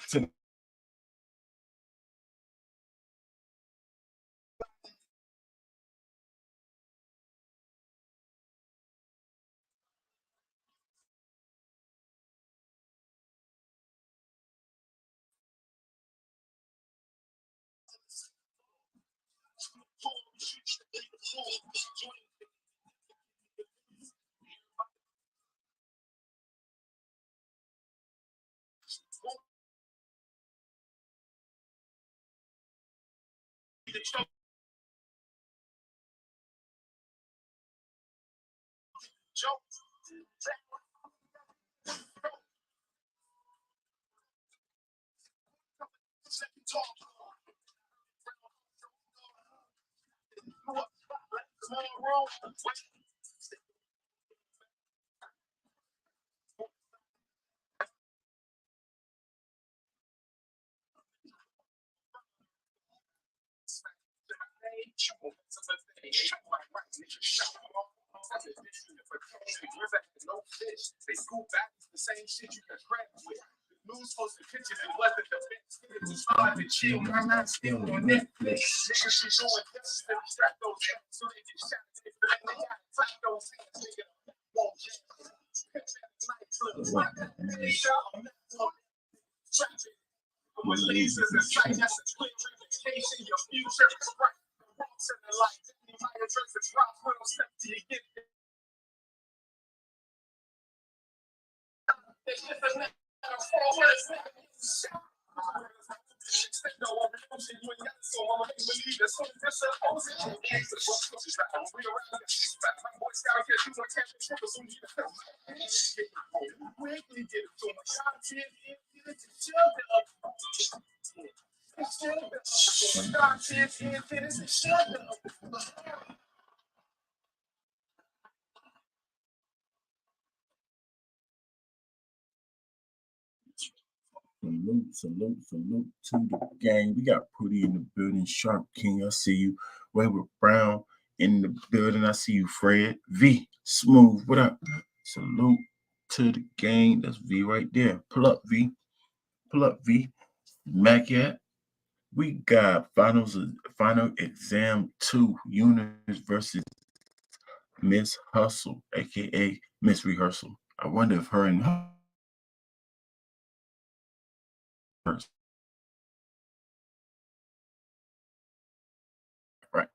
Salute to chill, man. I'm still on Netflix. Salute to the gang. We got Pretty in the building. Sharp King, I see you. Wayward Brown in the building. I see you, Fred. V, Smooth, what up? Salute to the gang. That's V right there. Pull up, V. Pull up, V. Mac at. We got final exam 2, Yunus versus Miss Hustle, aka Miss Rehearsal. I wonder if her and her right.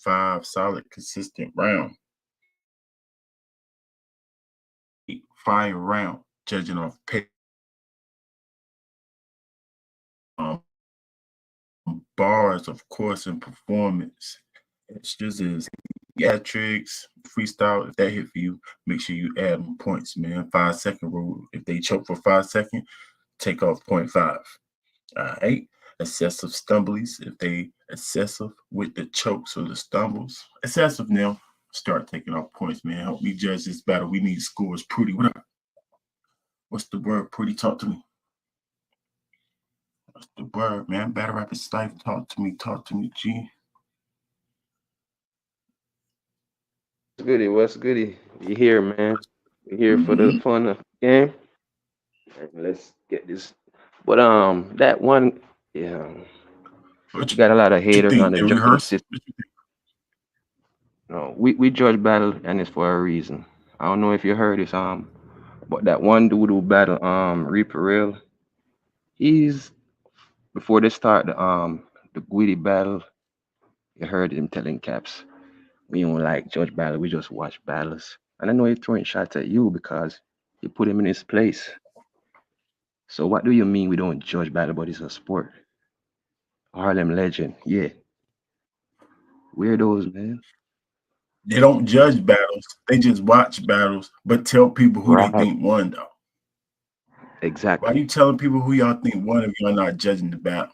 5 solid, consistent round. Fire round, judging off pay. Um, Bars, of course, and performance. Extras is theatrics, freestyle. If that hit for you, make sure you add them points, man. 5 second rule. If they choke for 5 seconds, take off 0.5. All right. Excessive stumblies. If they excessive with the chokes or the stumbles, excessive now. Start taking off points, man. Help me judge this battle. We need scores. Pretty. What up? What's the word? Pretty. Talk to me. What's the word, man? Battle rap is life. Talk to me. Talk to me, G. What's goody? We here, man. We here for the Mm-hmm. fun of the game. And let's get this. But that one, yeah, you got a lot of What you haters on think? the They judging rehearsed? system. No, we judge battle and it's for a reason. I don't know if you heard this, but that one dude who battle Reaper Real, he's before they start the Guidi battle, you heard him telling Caps, we don't like judge battle, we just watch battles. And I know he's throwing shots at you because you put him in his place. So what do you mean we don't judge battle, but it's a sport? Harlem legend, yeah. Weirdos, man. They don't judge battles. They just watch battles, but tell people who they Right, think won, though. Why are exactly. you telling people who y'all think won if y'all not judging the battle?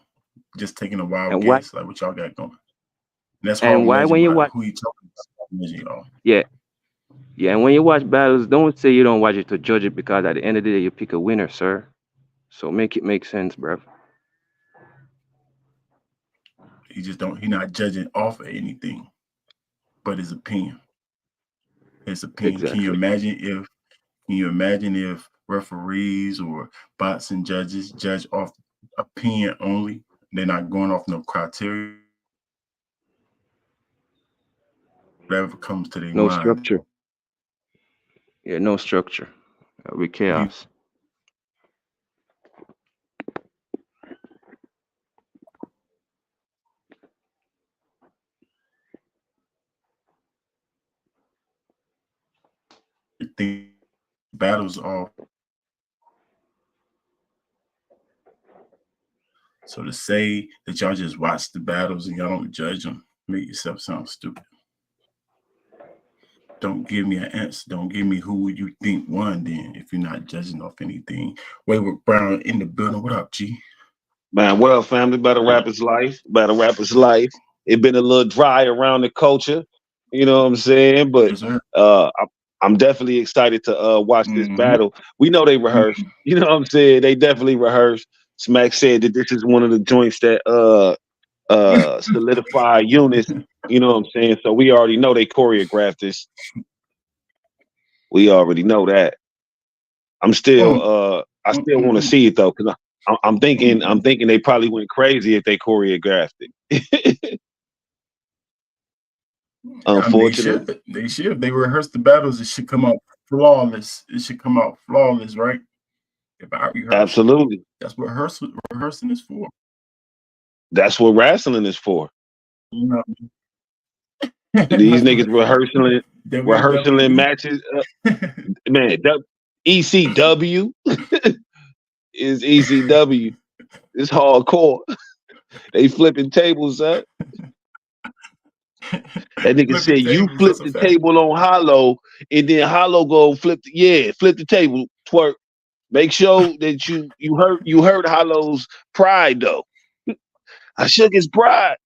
Just taking a wild And why guess, like what y'all got going. And that's and Harlem why Legend, when you by the way. watch Who you talking about? Legend, y'all. yeah, yeah, and when you watch battles, don't say you don't watch it to judge it because at the end of the day you pick a winner, sir. So make it make sense, bruv. He just don't. He not judging off of anything, but his opinion. His opinion. Exactly. Can you imagine if referees or boxing judges judge off opinion only? They're not going off no criteria. Whatever comes to their No mind. structure. Yeah, no structure. With Do you chaos. think battles are so to say that y'all just watch the battles and y'all don't judge them, make yourself sound stupid. Don't give me an answer. Don't give me who you think won then if you're not judging off anything. Wayward Brown in the building. What up, G? Man, what up, family? Battle rap is life. Battle rap is life. It been a little dry around the culture, you know what I'm saying? But Yes, sir. I'm definitely excited to watch this Mm-hmm. battle. We know they rehearsed, you know what I'm saying? They definitely rehearsed. Smack said that this is one of the joints that solidify Yunus, you know what I'm saying? So we already know they choreographed this. We already know that. Mm, I mm, still want to mm, see it though, because I'm mm. thinking they probably went crazy if they choreographed it. I mean, they Unfortunately, should. They should. If they rehearse the battles, it should come out flawless. It should come out flawless, right? If I rehearse, absolutely. that's what rehearsing is for. That's what wrestling is for. You know, These that's what niggas rehearsing WWE. matches. Man, ECW is ECW. It's hardcore. They flipping tables, huh? That nigga Flipping said you tables. flip That's a the fact. table on Hollow, and then Hollow go flip the table, twerk. Make sure that you hurt Hollow's pride though. I shook his pride.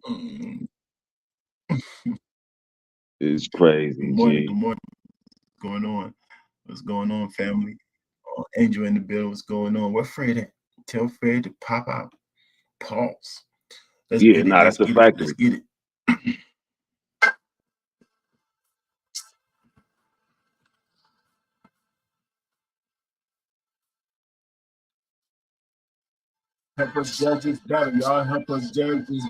Mm. It's Good crazy, morning. Good G. morning. What's going on? What's going on, family? Angel in the bill. What's going on? What Fred at? Tell Fred to pop out. Pause. Let's Yeah, get it. nah, Let's that's a get it. Let's factory. get it. Help us judge this battle, y'all. Help us judge this.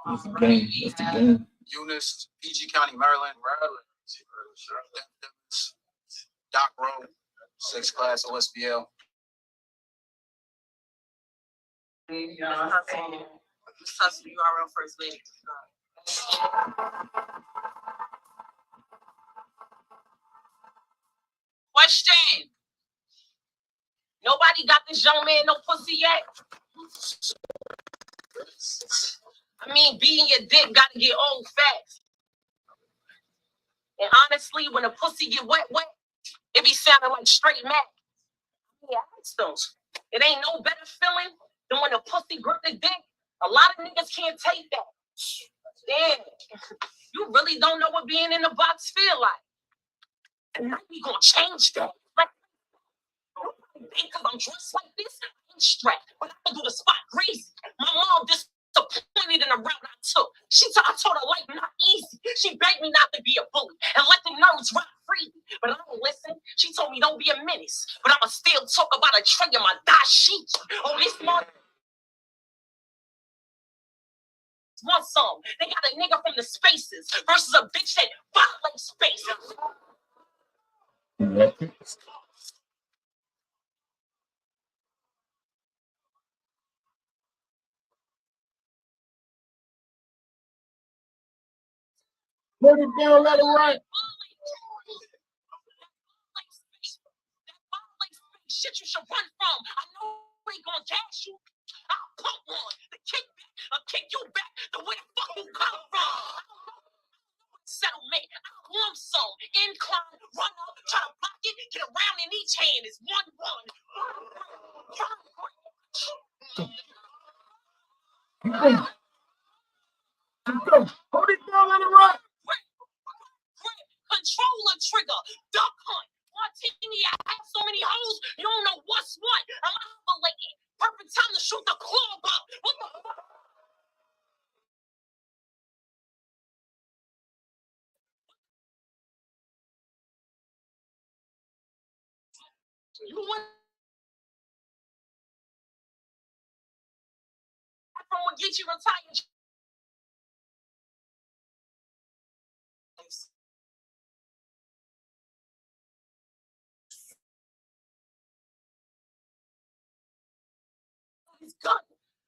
That's the game. That's the game. Yunus, PG County, Maryland. Doc Rowe, 6th class OSBL. URL first lady. Question. Nobody got this young man no pussy yet? I mean, being your dick gotta get old fast. And honestly, when a pussy get wet, it be sounding like straight Mac. Yeah, I asked it ain't no better feeling than when a pussy grip the dick. A lot of niggas can't take that. Damn, you really don't know what being in the box feel like. And now we gonna change that. Like, because I'm dressed like this, I'm strapped. But I can do the spot greasy. My mom disappointed in the route I took. I told her life not easy. She begged me not to be a bully and let the nerves rock freely. But I don't listen. She told me don't be a menace. But I'ma still talk about a tray of my dashiki. Oh, this month. One song. They got a nigga from the spaces versus a bitch that violates spaces. Put it down, let it right. Shit you should run from. I know we ain't gonna gas you. I'll pump one. The kick back. I'll kick you back to where the fuck you come from. Settlement. I'll lump sum. Incline. Run up. Try to block it. Get around in each hand is 1-1. Go. Hold it down, let it rock. Controller trigger, duck hunt, martini. I have so many hoes, you don't know what's what. I'm ovulating. Perfect time to shoot the club up. What the fuck? You want from when get you retired? He's gun.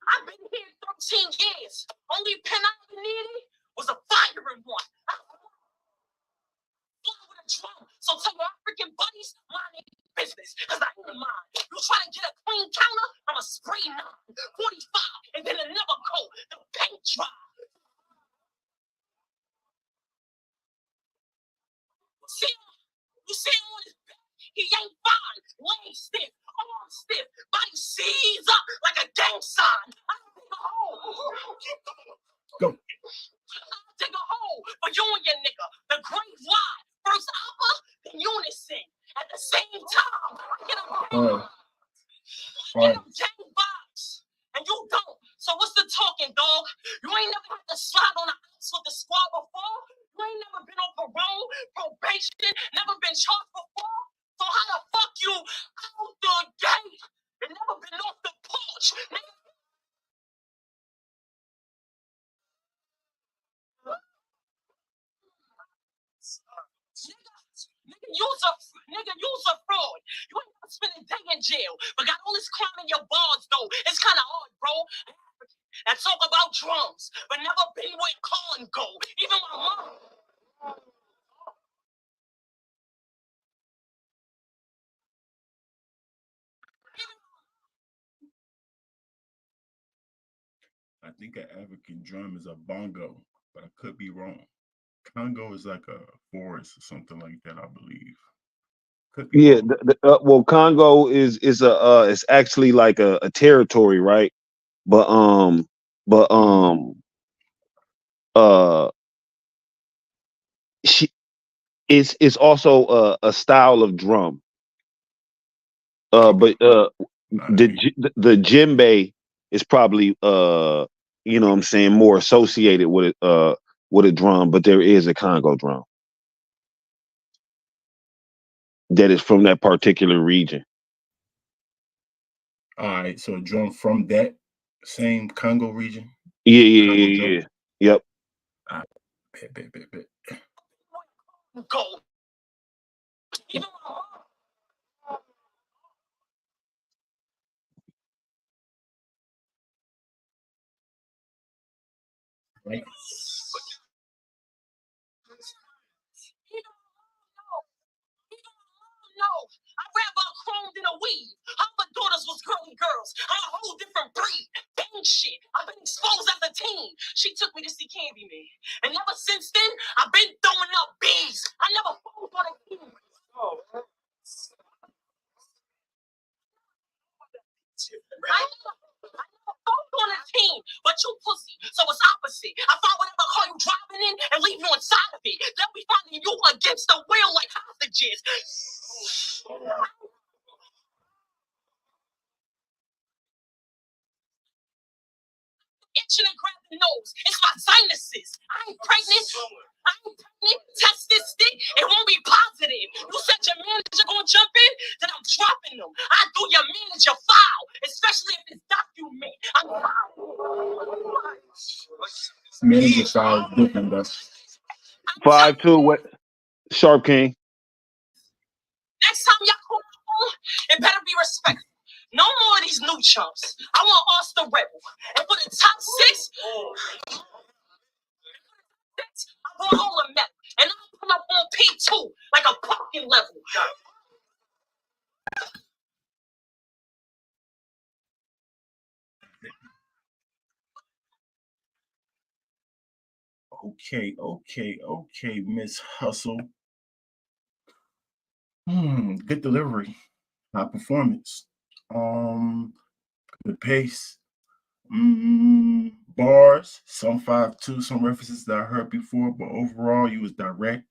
I've been here 13 years. Only pen I ever needed was a firing one. I fly with a drum. So tell your African buddies, mind their business, because I ain't mine. You try to get a clean counter, I'm a spray 9, 45, and then another coat. The paint dry. You see him on his back. He ain't fine. Leg stiff, arm stiff, body seized up like a gang sign. I'll dig a hole. Go. I'll dig a hole for you and your nigga. The great wide. First alpha, then unison. At the same time. Get him gang vibes. And you don't. So what's the talking, dog? You ain't never had to slide on the ice with the squad before? You ain't never been on parole, probation, never been charged before? So how the fuck you out the gate and never been off the porch? Nigga, you's a fraud. You ain't never spent a day in jail, but got all this crime in your bars, though. It's kind of hard, bro. That talk about drums, but never been where Colin go. Even my mom. I think an African drum is a bongo, but I could be wrong. Congo is like a forest or something like that, I believe. Could be Yeah, wrong. well, Congo is it's actually like a territory, right? But but uh, she, it's also a style of drum. Okay. But the djembe is probably you know what I'm saying, more associated with a drum, but there is a Congo drum that is from that particular region. All right. So a drum from that same Congo region. Yeah, Congo drum. yeah. Yep. All right. Bet. Go. Even my mom. Right. No, I'd rather a chrome than a weed. All my daughters was girly girls. I'm a whole different breed. Bang shit. I've been exposed as a teen. She took me to see Candyman. And ever since then, I've been throwing up bees. I never fooled on a team. I never fooled on a team, but you pussy. So it's opposite. I find whatever car you driving in and leave you inside of it. They'll be finding you against the wheel like hostages. Itching and grabbing nose. It's my sinuses. I ain't pregnant. Test this stick. It won't be positive. You said your manager gonna jump in, then I'm dropping them. I do your manager foul, especially if it's document. I'm Manager style is different, though. 5'2", what? Sharp King. Next time y'all call my phone, it better be respectful. No more of these new chumps. I want Austin Rebel. And for the top six, I want all of them. And I'll pull up on P2 like a parking level. Okay, Miss Hustle. Good delivery, high performance. Good pace. bars, some 5'2", some references that I heard before, but overall you was direct.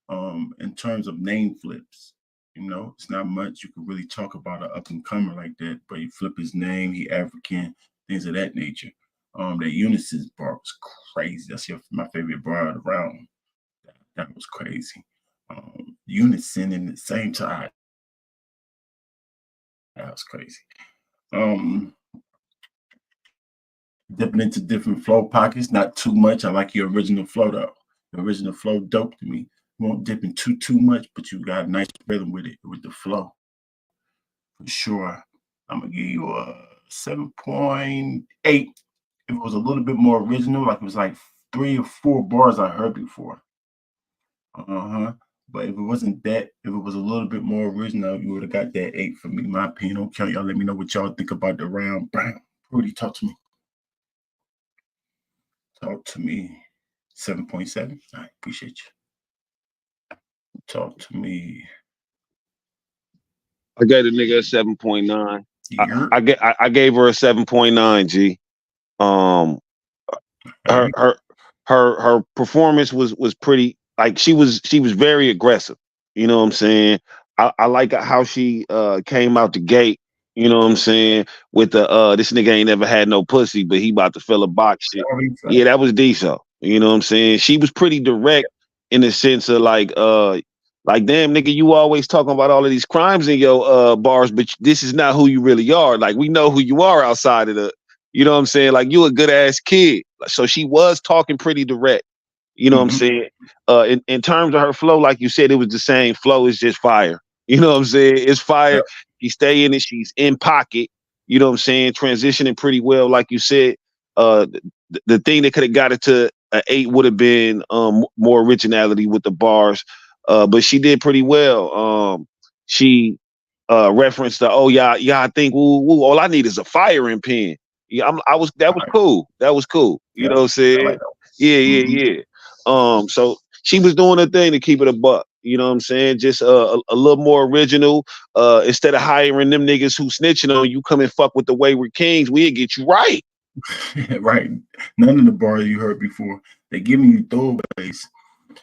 In terms of name flips, it's not much you could really talk about an up and comer like that, but you flip his name, he African, things of that nature. That Yunus's bar was crazy. That's my favorite bar out around. That was crazy. Unison in the same time. That was crazy. Dipping into different flow pockets, not too much. I like your original flow though. The original flow dope to me. You won't dip in too much, but you got a nice rhythm with it, with the flow. For sure. I'm gonna give you a 7.8. If it was a little bit more original, like it was like 3 or 4 bars I heard before. But if it wasn't that, if it was a little bit more original, you would have got that 8 for me. My opinion. Don't count. Y'all let me know what y'all think about the round. Bam. Rudy, talk to me. Talk to me. 7.7. I appreciate you. Talk to me. I gave the nigga a 7.9. Yeah. I gave her a 7.9. G. Her performance was pretty, like she was very aggressive. You know what I'm saying? I like how she came out the gate. You know what I'm saying? With the this nigga ain't never had no pussy, but he about to fill a box shit. Yeah, that was decent. You know what I'm saying? She was pretty direct in the sense of like damn nigga, you always talking about all of these crimes in your bars, but this is not who you really are. Like we know who you are outside of the, you know what I'm saying? Like you a good ass kid. So she was talking pretty direct. You know what I'm saying? In terms of her flow, like you said, it was the same flow. It's just fire. You know what I'm saying? It's fire. Yep. She stay in it. She's in pocket. You know what I'm saying? Transitioning pretty well, like you said. The thing that could have got it to an 8 would have been more originality with the bars. But she did pretty well. She referenced the, oh yeah, I think all I need is a firing pin. Yeah, that was cool. That was cool. You know what I'm saying? Like Yeah. So she was doing her thing to keep it a buck. You know what I'm saying? Just a little more original. Instead of hiring them niggas who snitching on you, come and fuck with the Wayward Kings, we'll get you right. Right. None of the bars you heard before. They giving you throwaways.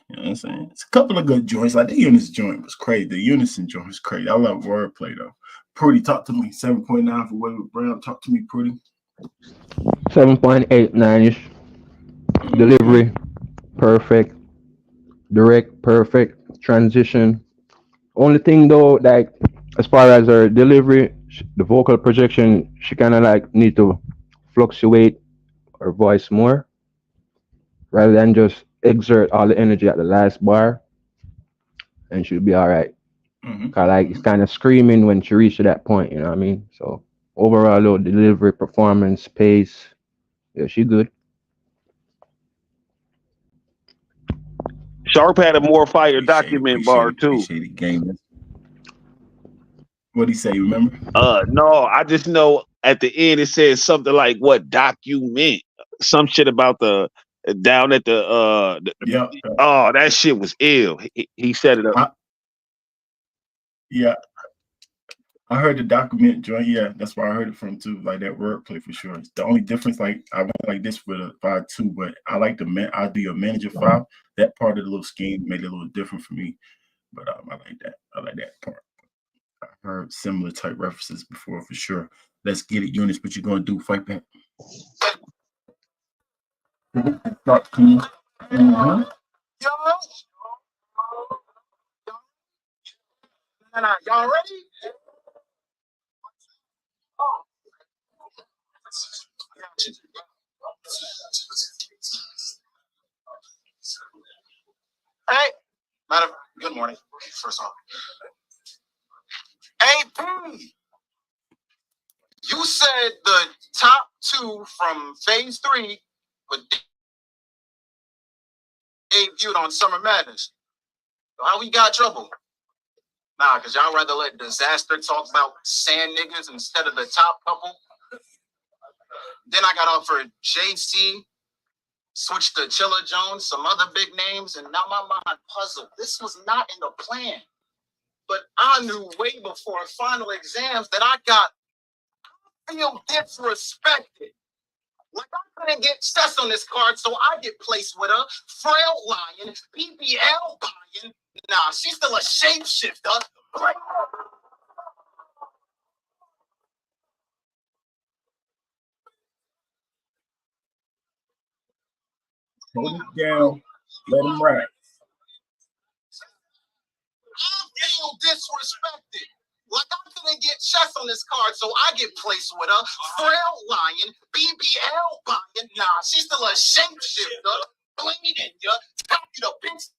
You know what I'm saying? It's a couple of good joints. Like the Yunus joint was crazy. The Unison joint was crazy. I love wordplay though. Pretty, talk to me. 7.9 for Wayward Brown. Talk to me, Pretty. 7.89ish. Delivery, perfect. Direct, perfect. Transition. Only thing though, like as far as her delivery, the vocal projection, she kind of like need to fluctuate her voice more rather than just exert all the energy at the last bar, and she'll be all right. Cause like it's kind of screaming when she reaches that point, you know what I mean? So overall, though, delivery, performance, pace, yeah, she good. Sharp had a more fire document bar Appreciate too. it, game. What'd he say, remember? No, I just know at the end it says something like what document, some shit about the down at Yeah. oh, that shit was ill. He set it up. Yeah. I heard the document joint. Yeah, that's where I heard it from too. Like that wordplay for sure. The only difference, like I went like this with a 5.2, but I like I do a manager 5. That part of the little scheme made it a little different for me. But I like that. I like that part. I heard similar type references before for sure. Let's get it, Yunus. What you gonna do? Fight back. Talk to me. Y'all ready? Hey, madam, good morning. First off, AP, you said the top 2 from phase 3 would debuted on Summer Madness. How we got trouble? Nah, because y'all rather let Disaster talk about sand niggas instead of the top couple. Then I got offered JC, switched to Chilla Jones, some other big names, and now my mind puzzled. This was not in the plan. But I knew way before final exams that I feel disrespected. Like I couldn't get chess on this card, so I get placed with a frail lion, BBL buying. Nah, she's still a shapeshifter. Hold it down. Let him rap. I feel disrespected. Like I couldn't get chess on this card, so I get placed with a frail lion, BBL buying. Nah, she's still a shapeshifter. Bleeding ya, top you the bitch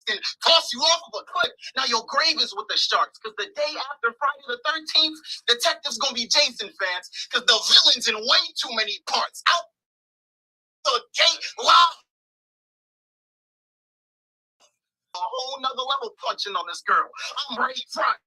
and toss you off of a cliff. Now your grave is with the sharks, because the day after Friday the 13th, detectives gonna be Jason fans, because the villain's in way too many parts. Out the gate, live. A whole nother level punching on this girl. I'm ready front.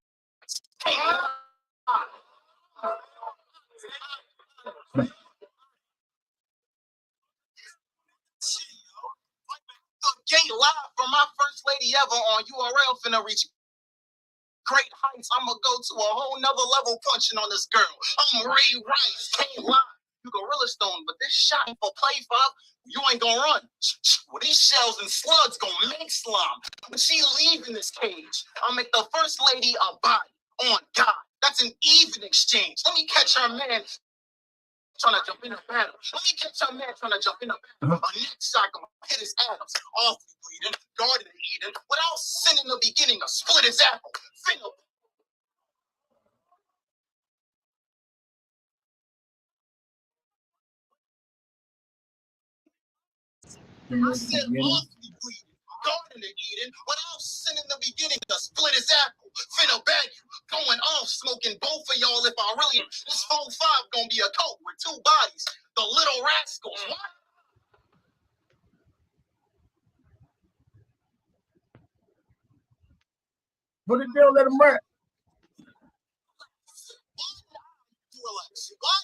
Gate live from my first lady ever on URL finna reach great heights. I'ma go to a whole nother level punching on this girl. I'm Ray Rice, can't lie. You Gorilla Stone, but this shot for play five, you ain't gonna run. Well, these shells and slugs gonna make slime. When she leaving this cage, I'll make the first lady a body on God. That's an even exchange. Let me catch her man trying to jump in a battle. Let me catch her man trying to jump in a battle. A next shot gonna hit his Adams. Awfully bleeding, Garden of Eden. Without sin in the beginning, a split his apple. Finna I said awfully bleeding. Garden of Eden, without sin in the beginning, to split his apple. Finna bag you, going off, smoking both of y'all if I really. This 4-5 gonna be a coat with two bodies. The little rascals. What? Put it down, let him rap. Relax. Why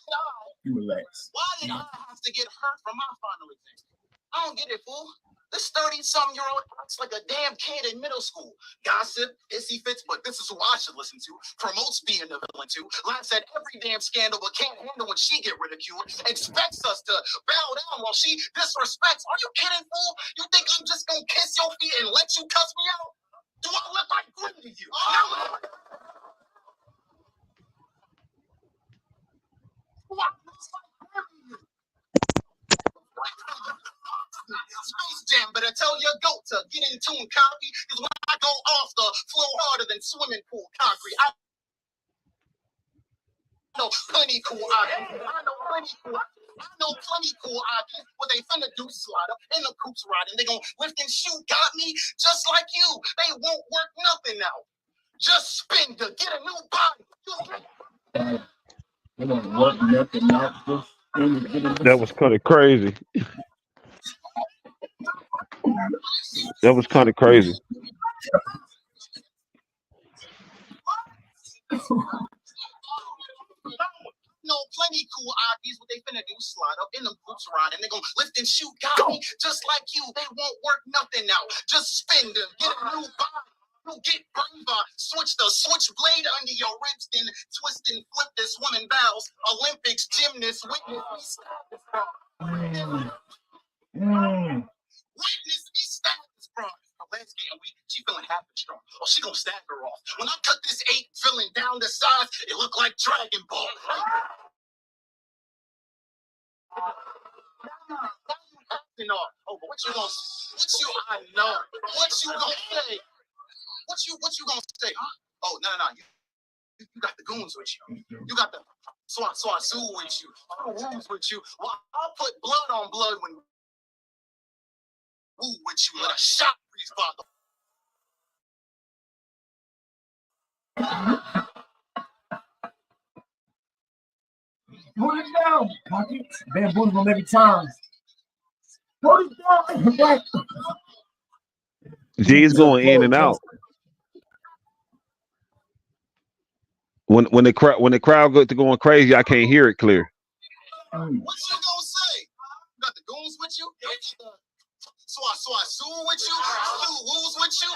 did You relax. Why did I have to get hurt from my final exam? I don't get it, fool. This 30-something-year-old acts like a damn kid in middle school. Gossip, hissy fits, but this is who I should listen to. Promotes being the villain too. Laughs at every damn scandal, but can't handle when she get ridiculed. Expects us to bow down while she disrespects. Are you kidding, fool? You think I'm just gonna kiss your feet and let you cuss me out? Do I look like Grim to you? Oh. Space Jam, better tell your goat to get in tune, copy. Because when I go off the flow harder than swimming pool concrete, I know plenty cool ideas. I know plenty cool ideas. What they finna do, slide up in the coops riding. They gon' lift and shoot, got me just like you. They won't work nothing out. Just spin to get a new body. They don't work nothing out. Just spin to get a That was kind of crazy. That was kind of crazy. No, plenty cool ideas. What they finna do, slide up in the groups riding. They gon' lift and shoot, got me just like you. They won't work nothing out. Just spin to get a new body. You get burned by switch the switchblade under your ribs, then twist and flip this woman bows. Olympics gymnast, witness me stab this broad. Witness me stab this broad. Her legs getting weak. She feeling half as strong. Oh, she gonna stab her off. When I cut this 8 villain down to size, it look like Dragon Ball. Oh, but what you gonna? I know. What you gonna say? What you gonna say? Huh? Oh, no. You got the goons with you. You got the so I sue with you. Woos with you. Well, I'll put blood on blood when woo with you. Let a shot freeze father. Put it down, Pocket. Bamboozle them every time. Put it down. Right. G's going in and out. When the crowd go to going crazy, I can't hear it clear. What you gonna say? You got the goons with you? So I sue with you? Sue woos with you?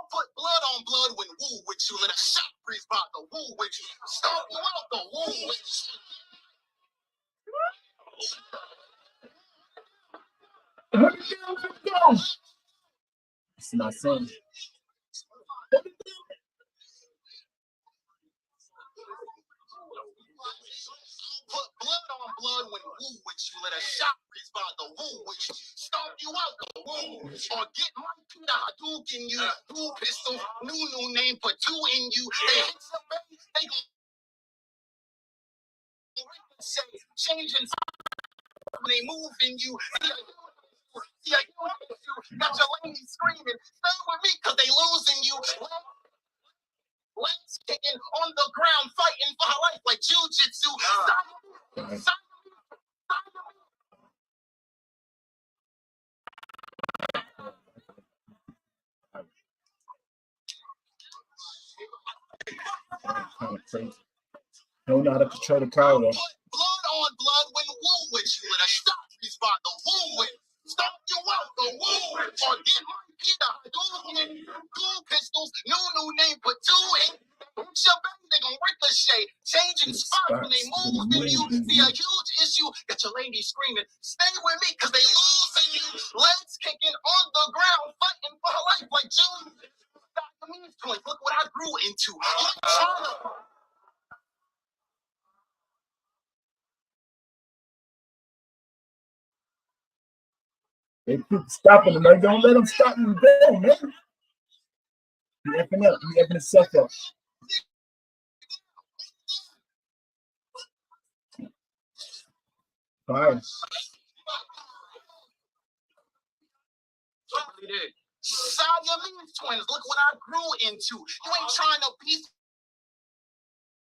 Put blood on blood when woo with you. Let a shot freeze by the woo with you. Start you out the woo with you. It's not saying. Put blood on blood when woo with you. Let a shot freeze by the woo with you. Stomp you out the woo. Or get my Peter Hadouken you. Two pistols, new name for two in you. They hit somebody, they gon' say, changing when they move in you. See, got your lady screaming, stay with me, cause they losing you. Legs kicking on the ground, fighting for her life like jujitsu. Don't know how to control the crowd. Put blood on blood when woo with you. Let a shot respond the woo with. Stomp you out the woo. Or get my Peter Hadouken. Two pistols, new name for two in. Hit your baby, they gon' ricochet. Changing spots when they move in you. See a huge issue. Got your lady screaming, stay with me, cause they losing you. Legs kicking on the ground, fighting for her life like June. Look what I grew into. They keep stopping them, man. Don't let them stop you down, man. You effing up. You effing yourself up. Fine. Siamese twins, look what I grew into. You ain't trying to be.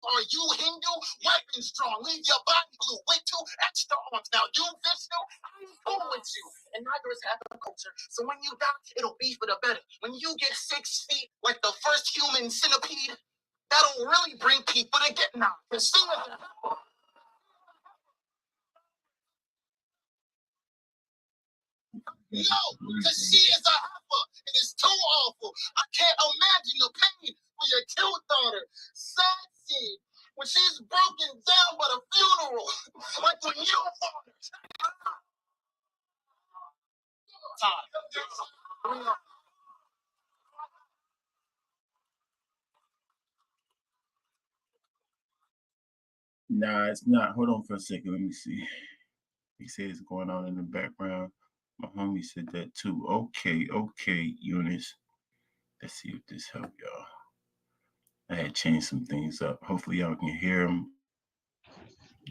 Are you Hindu? Weapons strong, leave your body blue with two extra arms. Now you Vishnu, I ain't cool with you. And neither is half the culture. So when you die, it'll be for the better. When you get 6 feet like the first human centipede, that'll really bring people to get now. Yo, cause she is a heifer, and it's too awful. I can't imagine the pain for your cute daughter. Sad scene when she's broken down by the funeral, like when you time. Nah, it's not. Hold on for a second. Let me see. He said it's going on in the background. My homie said that too. Okay, Yunus. Let's see if this help y'all. I had changed some things up. Hopefully y'all can hear him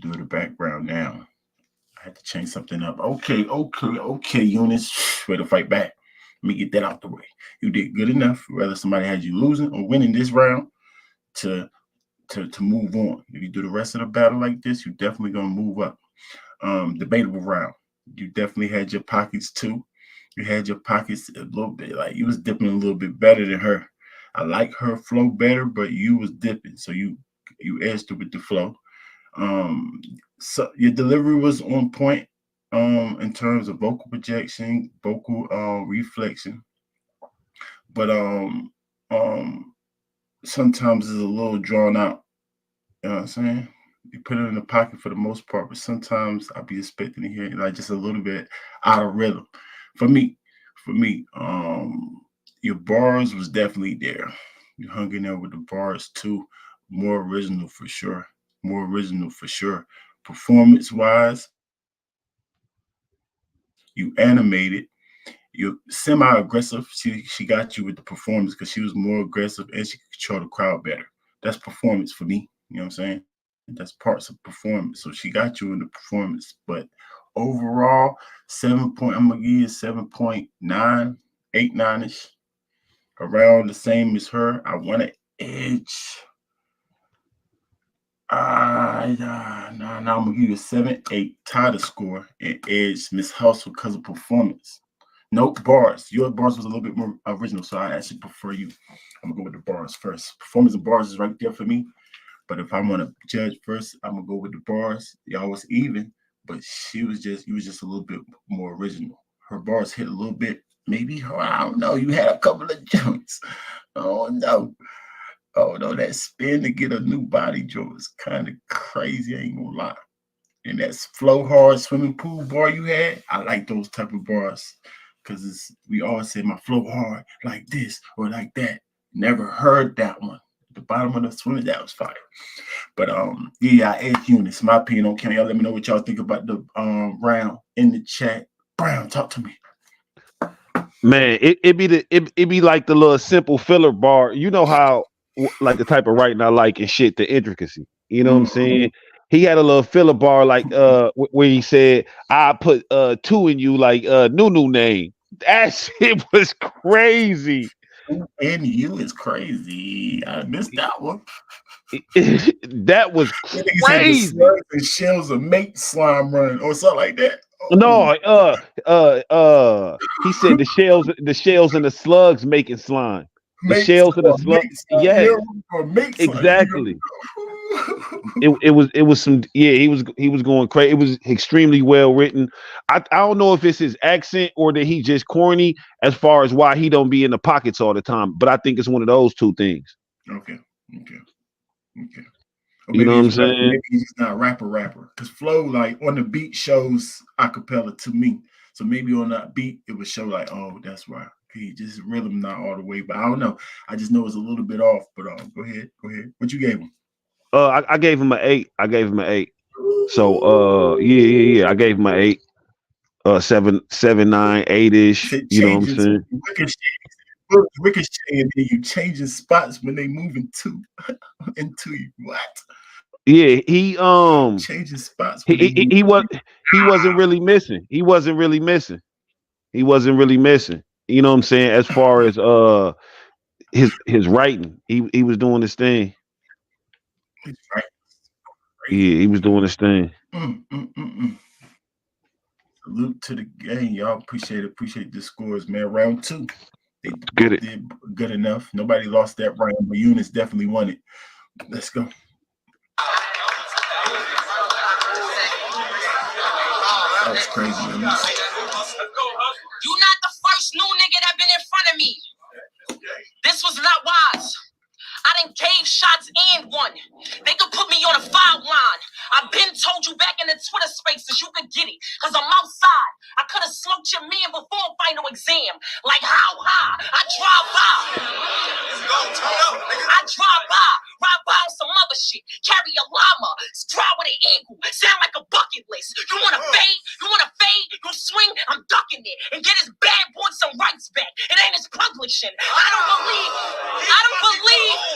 do the background now. I had to change something up. Okay, Yunus. Way to fight back. Let me get that out the way. You did good enough, whether somebody had you losing or winning this round, to move on. If you do the rest of the battle like this, you're definitely gonna move up. Debatable round. You definitely had your pockets too. You had your pockets a little bit, like you was dipping a little bit better than her. I like her flow better, but you was dipping, so you edged it with the flow. So your delivery was on point in terms of vocal projection, vocal reflection, but sometimes it's a little drawn out. You know what I'm saying? You put it in the pocket for the most part, but sometimes I'll be expecting to hear like just a little bit out of rhythm. For me, your bars was definitely there. You hung in there with the bars too. More original for sure. More original for sure. Performance wise, you animated. You're semi-aggressive. She got you with the performance because she was more aggressive and she could control the crowd better. That's performance for me. You know what I'm saying? That's parts of performance. So she got you in the performance. But overall, 7 point, I'm gonna give you 7.9, 8, 9-ish. Around the same as her. I want to edge. No, I'm gonna give you a 7, 8, tie the score and edge Miss Hustle because of performance. Nope, bars. Your bars was a little bit more original, so I actually prefer you. I'm gonna go with the bars first. Performance and bars is right there for me. But if I want to judge first, I'm gonna go with the bars. Y'all was even, but you was just a little bit more original. Her bars hit a little bit, maybe I don't know. You had a couple of joints. Oh no, that spin to get a new body joint was kind of crazy. I ain't gonna lie. And that flow hard swimming pool bar you had, I like those type of bars. Cause we always say my flow hard like this or like that. Never heard that one. The bottom of the swimming, that was fire. But yeah, I asked Yunus. My opinion on Y'all let me know what y'all think about the round in the chat. Brown, talk to me. Man, it be like the little simple filler bar. You know how like the type of writing I like and shit, the intricacy. You know what I'm Mm-hmm. saying? He had a little filler bar like where he said, I put two in you like Nunu name. That shit was crazy. And you is crazy. I missed that one. That was That nigga said the crazy. slugs and shells of mate slime run or something like that. Oh, No, he said the shells and the slugs making slime. The mate shells and the slime, slug. mate slime. Yes, Yeah, or mate slime. exactly. You It was some, yeah, he was going crazy. It was extremely well written. I don't know if it's his accent or that he just corny as far as why he don't be in the pockets all the time, but I think it's one of those two things. okay, okay, okay. Or You know maybe what I'm it's saying? maybe he's just not rapper. Because flow like on the beat shows acapella to me. So maybe on that beat it would show like, oh, that's why he just rhythm not all the way. But I don't know. I just know it's a little bit off. But go ahead. What you gave him? I gave him an 8. I gave him an 8. So yeah. I gave him an 8. 7, 9, 8-ish. It You know what I'm changes saying? ricochet, and then you changing spots when they move into you. What? Yeah, Changing spots when they move. he was he wasn't really missing. He wasn't really missing. He wasn't really missing. You know what I'm saying? As far as his writing, he was doing his thing. It's right. Yeah, Crazy. he was doing his thing. Mm. Salute to the game, y'all. Appreciate the scores, man. Round two, they Get both it. did good enough. Nobody lost that round, but Yunus definitely won it. Let's go. That was crazy, Yunus. You not the first new nigga that been in front of me. This was not wise. I done gave shots and won. They could put me on a foul line. I've been told you back in the Twitter spaces you could get it. Cause I'm outside. I could have smoked your man before final exam. Like how high? I drive by. Ride by on some other shit. Carry a llama. Drive with an eagle. Sound like a bucket list. You wanna fade? You swing? I'm ducking it. And get his bad boy some rights back. It ain't his publishing. I don't believe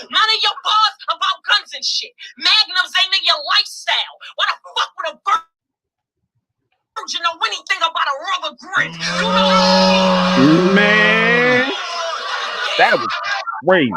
none of your bars about guns and shit. Magnums ain't in your lifestyle. Why the fuck would a virgin know anything about a rubber grip? You know? Man, that was crazy.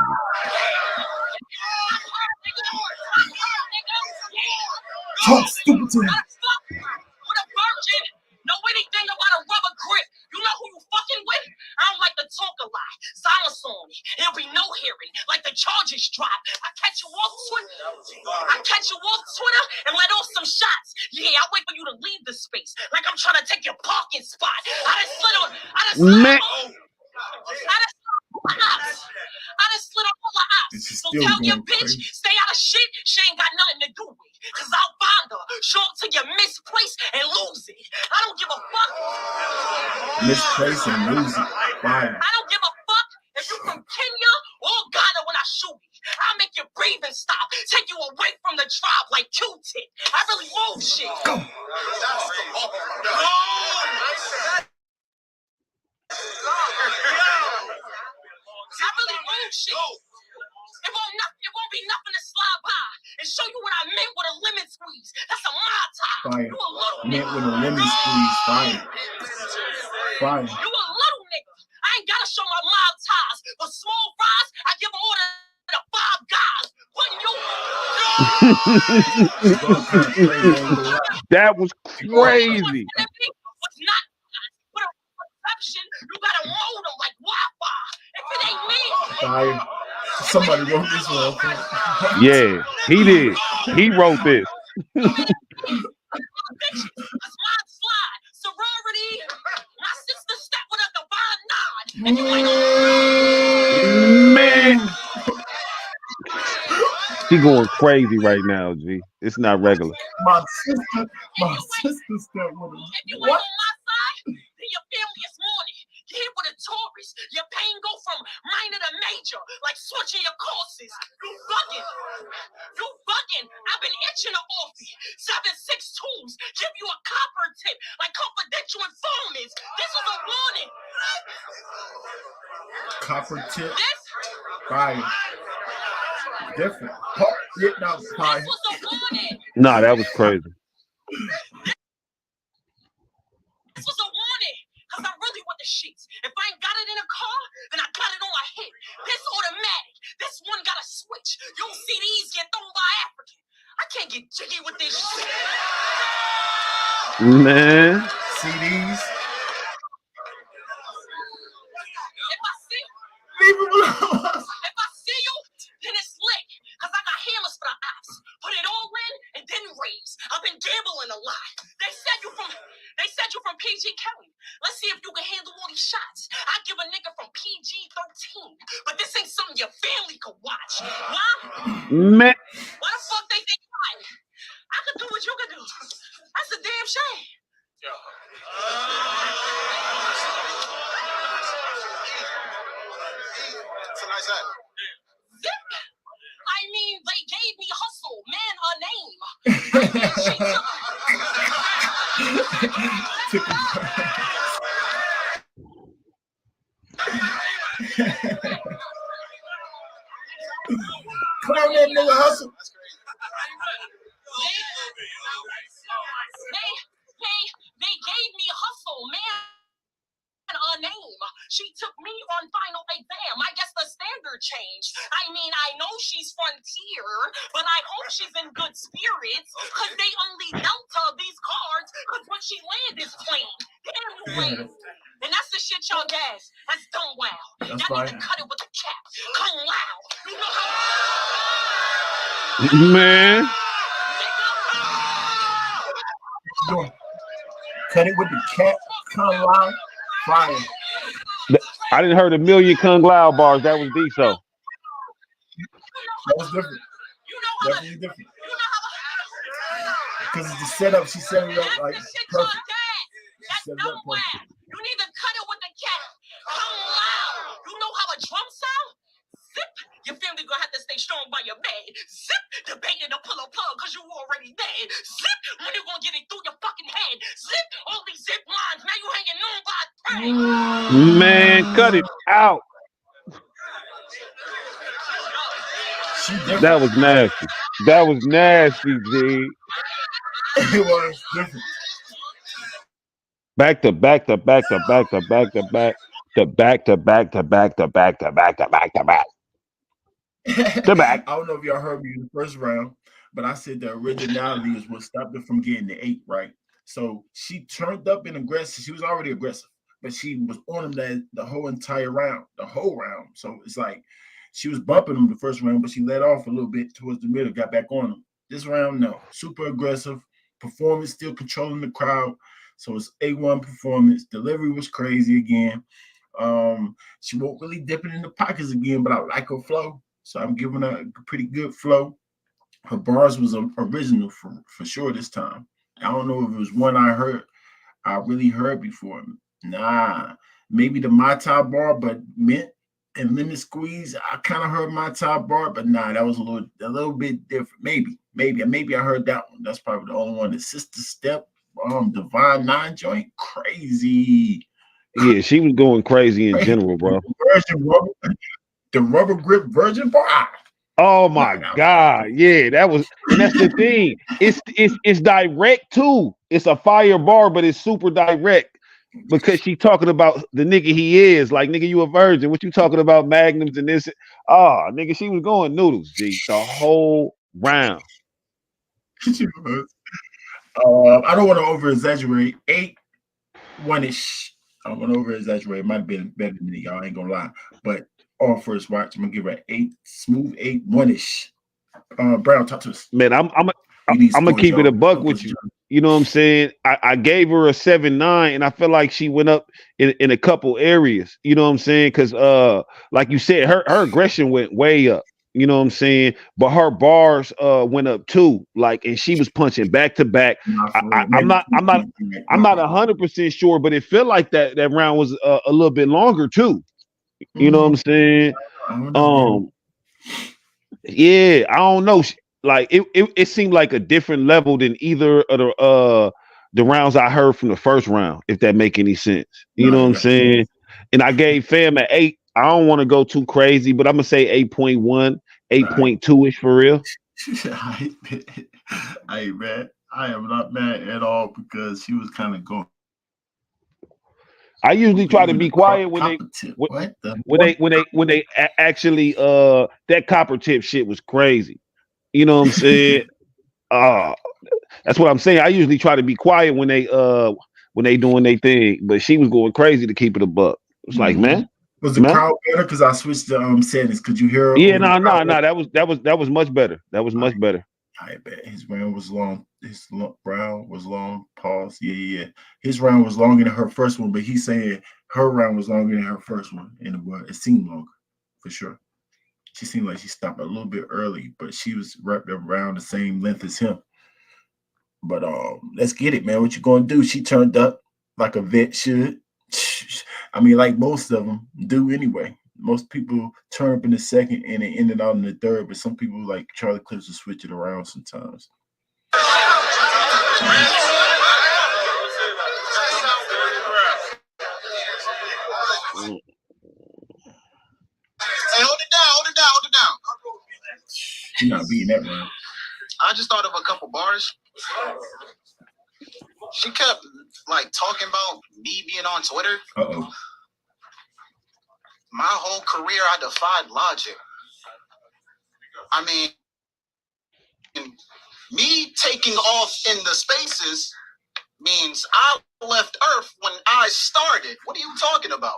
Talk stupid to him. With a virgin know anything about a rubber grip? You know who you fucking with? I don't like to talk a lot. Silence on me. There'll be no hearing. Like the charges drop. I catch you off Twitter and let off some shots. Yeah, I wait for you to leave the space. Like I'm trying to take your parking spot. I done slid on Man, all the ops. This is So still tell your going bitch, crazy. stay out of shit. She ain't got nothing to do with. Cause I'll find her. Show up to your misplace and lose it. I don't give a fuck. Misplace and lose it. Fire. I don't give a fuck if you from Kenya or Ghana when I shoot you. I'll make your breathing stop. Take you away from the tribe like Q-tip. I really move shit. Go. I really move shit. It won't be nothing to slide by and show you what I meant with a lemon squeeze. That's a Mai Tai. Fire. You a little Meant nigga. with a lemon squeeze. Fire. Fire. You a little nigga. I ain't gotta show my Mai Tais. For small fries, I give an order to 5 guys. Putting you. Going kind of crazy, I ain't gonna lie. that was crazy. Was not with a perception. You gotta mold them like Wi-Fi. If it ain't me, Fire. Somebody wrote this one. Okay? Yeah, he did. He wrote this. bitches. That's my slide. Sorority. My sister step with a divine nod. And you ain't Man, he going crazy right now, G. It's not regular. My sister, my If you ain't, sister stepped with him. if you ain't What? on my side, then your family is mourning. You hit with a Taurus. Your pain go from minor to major, like switching your courses. You bugging. You bugging. I've been itching to offer 762s. Give you a copper tip, like confidential informants. This is a warning. Copper tip, This, fire, different. Yeah, no, this fire. was a warning. Nah, that was crazy. This was a warning. Cause I really want the sheets. If I ain't got it in a car, then I got it on my hip. This automatic. This one got a switch. You'll see these get thrown by African. I can't get jiggy with this shit. Man. CDs. If I see Leave him alone. If I see you, then it's lit. Cause I got hammers for the ops. Put it all in and then raise. I've been gambling a lot. They said you from PG County. Let's see if you can handle all these shots. I give a nigga from PG 13. But this ain't something your family could watch. Why? Man. Why the fuck they think I could do what you could do? That's a damn shame. It's a nice hat. Zip. I mean, they gave me hustle, man, a name. Took him. Clown that nigga hustle. They gave me hustle, man. A name. She took me on final exam. I guess the standard changed. I mean, I know she's frontier, but I hope she's in good spirits, because they only dealt her these cards because when she landed is plain. Damn you land. And that's the shit y'all gas. That's dumb wow. Y'all need to cut it with the cap. Come loud. You know how. Man. Cut it with the cap. Come loud. Fire. I didn't heard a million Kung Lao bars. That was D-So. That was different. Definitely different. Because it's the setup. She set it up like perfect. That's dumb wow. You need to cut it with the cap. Come loud. You know how a drum sound? Zip. Your family gonna have to stay strong by your bed. Zip. Debating to pull a plug because you already dead. Zip. When you gonna get it through your fucking head? Zip. All these zip lines. Now you hanging on by a thread. Man, cut it out. That was nasty. That was nasty, G. It was different. Back to back to back to back to back to back to back to back to back to back to back to back to back. To back. I don't know if y'all heard me in the first round, but I said the originality is what stopped her from getting the 8 right. So she turned up and aggressive. She was already aggressive, but she was on him the whole entire round, the whole round. So it's like she was bumping him the first round, but she let off a little bit towards the middle, got back on him. This round, no. Super aggressive. Performance still controlling the crowd. So it's A1 performance. Delivery was crazy again. She won't really dip it in the pockets again, but I like her flow. So I'm giving her a pretty good flow. Her bars was original for sure this time. I don't know if it was one I really heard before. Nah, maybe the My Top bar, but mint and lemon squeeze. I kind of heard My Top bar, but nah, that was a little bit different. Maybe I heard that one. That's probably the only one. The Sister Step, Divine 9 joint, crazy. Yeah, she was going crazy in general, bro. The rubber grip virgin bar. Oh my God. Yeah, that was, and that's the thing. It's direct too. It's a fire bar, but it's super direct because she talking about the nigga he is. Like, nigga, you a virgin. What you talking about, magnums and this? Oh, nigga, she was going noodles, G, the whole round. I don't want to over exaggerate. 8, 1-ish. I don't want to over exaggerate. It might have been better than it, y'all. I ain't gonna lie. But on first watch, I'm gonna give her 8, smooth 8, 1-ish. Brown, talk to us. Man, I'm gonna keep it a buck with you. You know what I'm saying? I gave her a 7-9, and I feel like she went up in a couple areas. You know what I'm saying? Because like you said, her aggression went way up. You know what I'm saying? But her bars went up too. Like, and she was punching back to back. Not I, for I, real. I'm Maybe not. I'm not. I'm my not fault. 100% sure, but it felt like that round was a little bit longer too. You know what Mm, I'm saying? I don't know, man. Um, yeah, I don't know. Like it seemed like a different level than either of the rounds I heard from the first round, if that make any sense. You No, know what I'm yeah. saying? And I gave Fam an 8. I don't want to go too crazy, but I'm gonna say 8.1, I, 8.2 ish for real. I man, I am not mad at all because she was kind of going I usually try to even be a quiet copper tip. What the when they actually that copper tip shit was crazy. You know what I'm saying? Uh that's what I'm saying. I usually try to be quiet when they doing their thing, but she was going crazy to keep it a buck. It's like, Mhm. man, Was the man. crowd better? Because I switched the settings. Could you hear Yeah, over the no, crowd? no, no. That was much better. That was much better. I bet his round was long. Round was long. Pause. Yeah. His round was longer than her first one, but he's saying her round was longer than her first one, and it seemed longer for sure. She seemed like she stopped a little bit early, but she was right around the same length as him. But let's get it, man. What you gonna do? She turned up like a vet should. I mean, like most of them do anyway. Most people turn up in the second and they ended out in the third, but some people like Charlie Clips will switch it around sometimes. Mm. Hey, hold it down. You're not beating that round. I just thought of a couple bars. She kept like talking about me being on Twitter. Uh-oh. My whole career, I defied logic. I mean, me taking off in the spaces means I left Earth when I started. What are you talking about?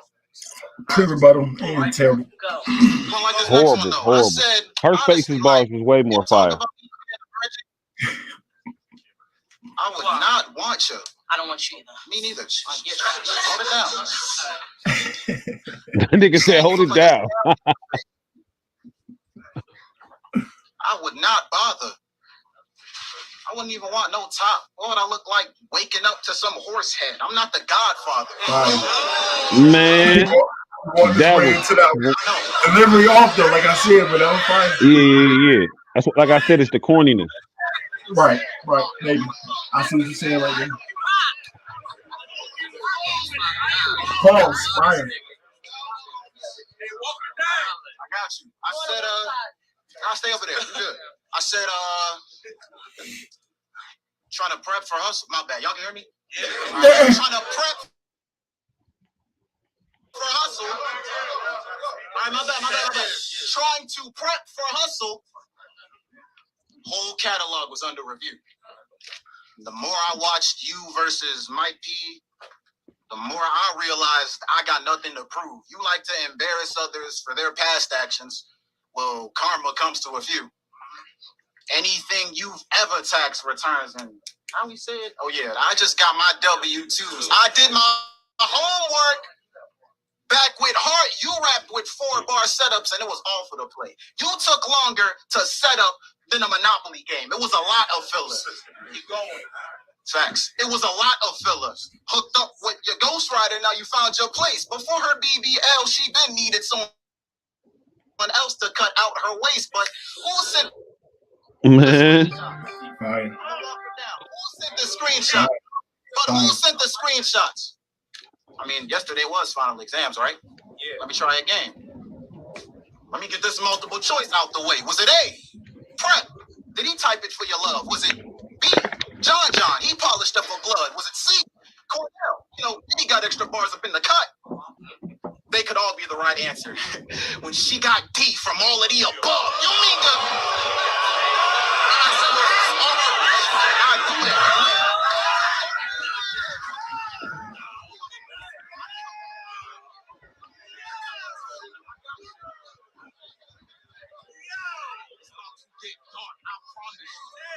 Pre-rebuttal and terrible. Like this next one, Horrible, though. horrible. I said, Her honestly, spaces bars was way more talk fire. about I would not want you. I don't want you either. Me neither. Hold it down. That nigga said, "Hold it down." I would not bother. I wouldn't even want no top. What would I look like waking up to some horse head? I'm not the Godfather. Man, that was delivery off though, like I said, but that was fine. yeah. That's what, like I said, it's the corniness. Right, maybe. I see what you're saying right there. Pause, fire. I got you. I said, I'll stay over there. You good. I said, trying to prep for hustle. My bad. Y'all can hear me? Yeah. Trying to prep for hustle. All right, my bad. Trying to prep for hustle. Whole catalog was under review. The more I watched you versus Mike P, the more I realized I got nothing to prove. You like to embarrass others for their past actions. Well, karma comes to a few. Anything you've ever taxed returns. And how we said? Oh, yeah, I just got my W-2s. I did my homework. Back with Hart, you rapped with 4-bar setups, and it was all for the play. You took longer to set up than a Monopoly game. It was a lot of filler. Keep going. Facts. It was a lot of filler. Hooked up with your ghostwriter, now you found your place. Before her BBL, she been needed someone else to cut out her waist. But who sent Man, Who sent the screenshot? But who sent the screenshots? I mean, yesterday was final exams, right? Yeah. Let me try again. Let me get this multiple choice out the way. Was it A, Prep? Did he type it for your love? Was it B, John? He polished up for blood. Was it C, Cornell? You know, he got extra bars up in the cut. They could all be the right answer. When she got D from all of the above. You mean the... I do that.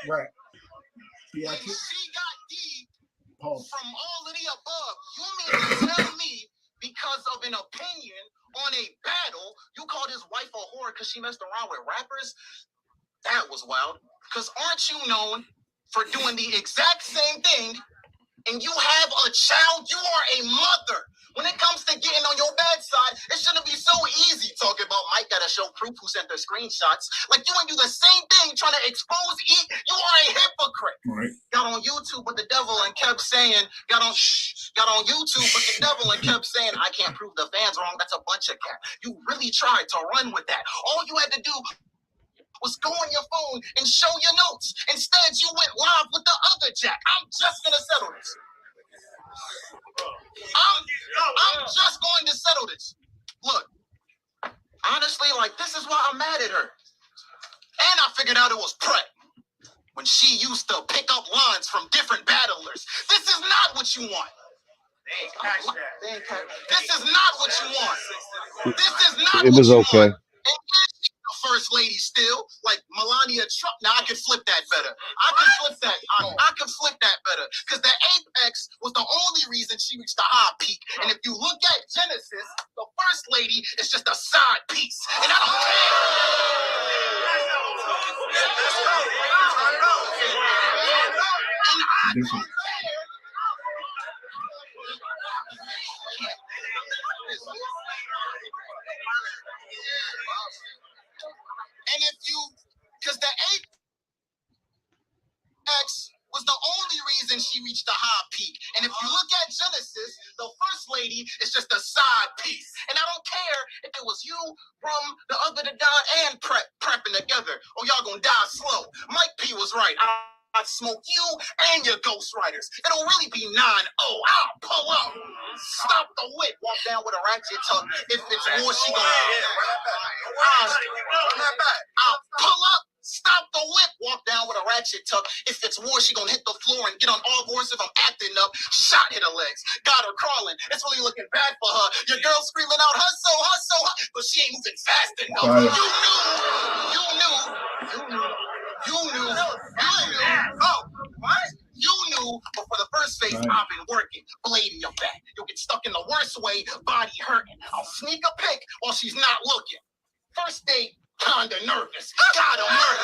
Right. Yeah, she got D from all of the above. You mean to tell me because of an opinion on a battle, you call his wife a whore because she messed around with rappers? That was wild. Because aren't you known for doing the exact same thing and you have a child? You are a mother. When it comes to getting on your bad side, it shouldn't be so easy talking about Mike gotta show proof who sent the screenshots. Like you ain't do the same thing trying to expose E. You are a hypocrite. Right. Got on YouTube with the devil and kept saying, got on YouTube with the devil and kept saying, I can't prove the fans wrong. That's a bunch of cat. You really tried to run with that. All you had to do was go on your phone and show your notes. Instead, you went live with the other Jack. I'm just gonna settle this. I'm just going to settle this. Look, honestly, like this is why I'm mad at her. And I figured out it was prep when she used to pick up lines from different battlers. This is not what you want. This is not what you want. This is not It what was you okay. want. And she's the first lady still, like Melania Trump. Now I could flip that better. I could flip that. I could flip that better. Because the Apex was the only reason she reached the high peak. And if you look at Genesis, the first lady is just a side piece. And I don't care. And I don't care. And if you, because the Apex was the only reason she reached the high peak. And if you look at Genesis, the first lady is just a side piece. And I don't care if it was you, from the other to die, and prepping together, or y'all gonna die slow. Mike P was right. I'd smoke you and your ghostwriters. It'll really be 9-0. I'll pull up. Stop the whip. Walk down with a ratchet tuck. If it's war, she gonna. I'll pull up. Stop the whip. Walk down with a ratchet tuck. If it's war, she gonna hit the floor and get on all fours if I'm acting up. Shot hit her legs. Got her crawling. It's really looking bad for her. Your girl screaming out, hustle, hustle, hustle. But she ain't moving fast enough. Right. You knew. Oh, what? You knew, but for the first phase, Right. I've been working. Blade in your back. You'll get stuck in the worst way, body hurting. I'll sneak a pic while she's not looking. First date, kinda nervous. Gotta murder.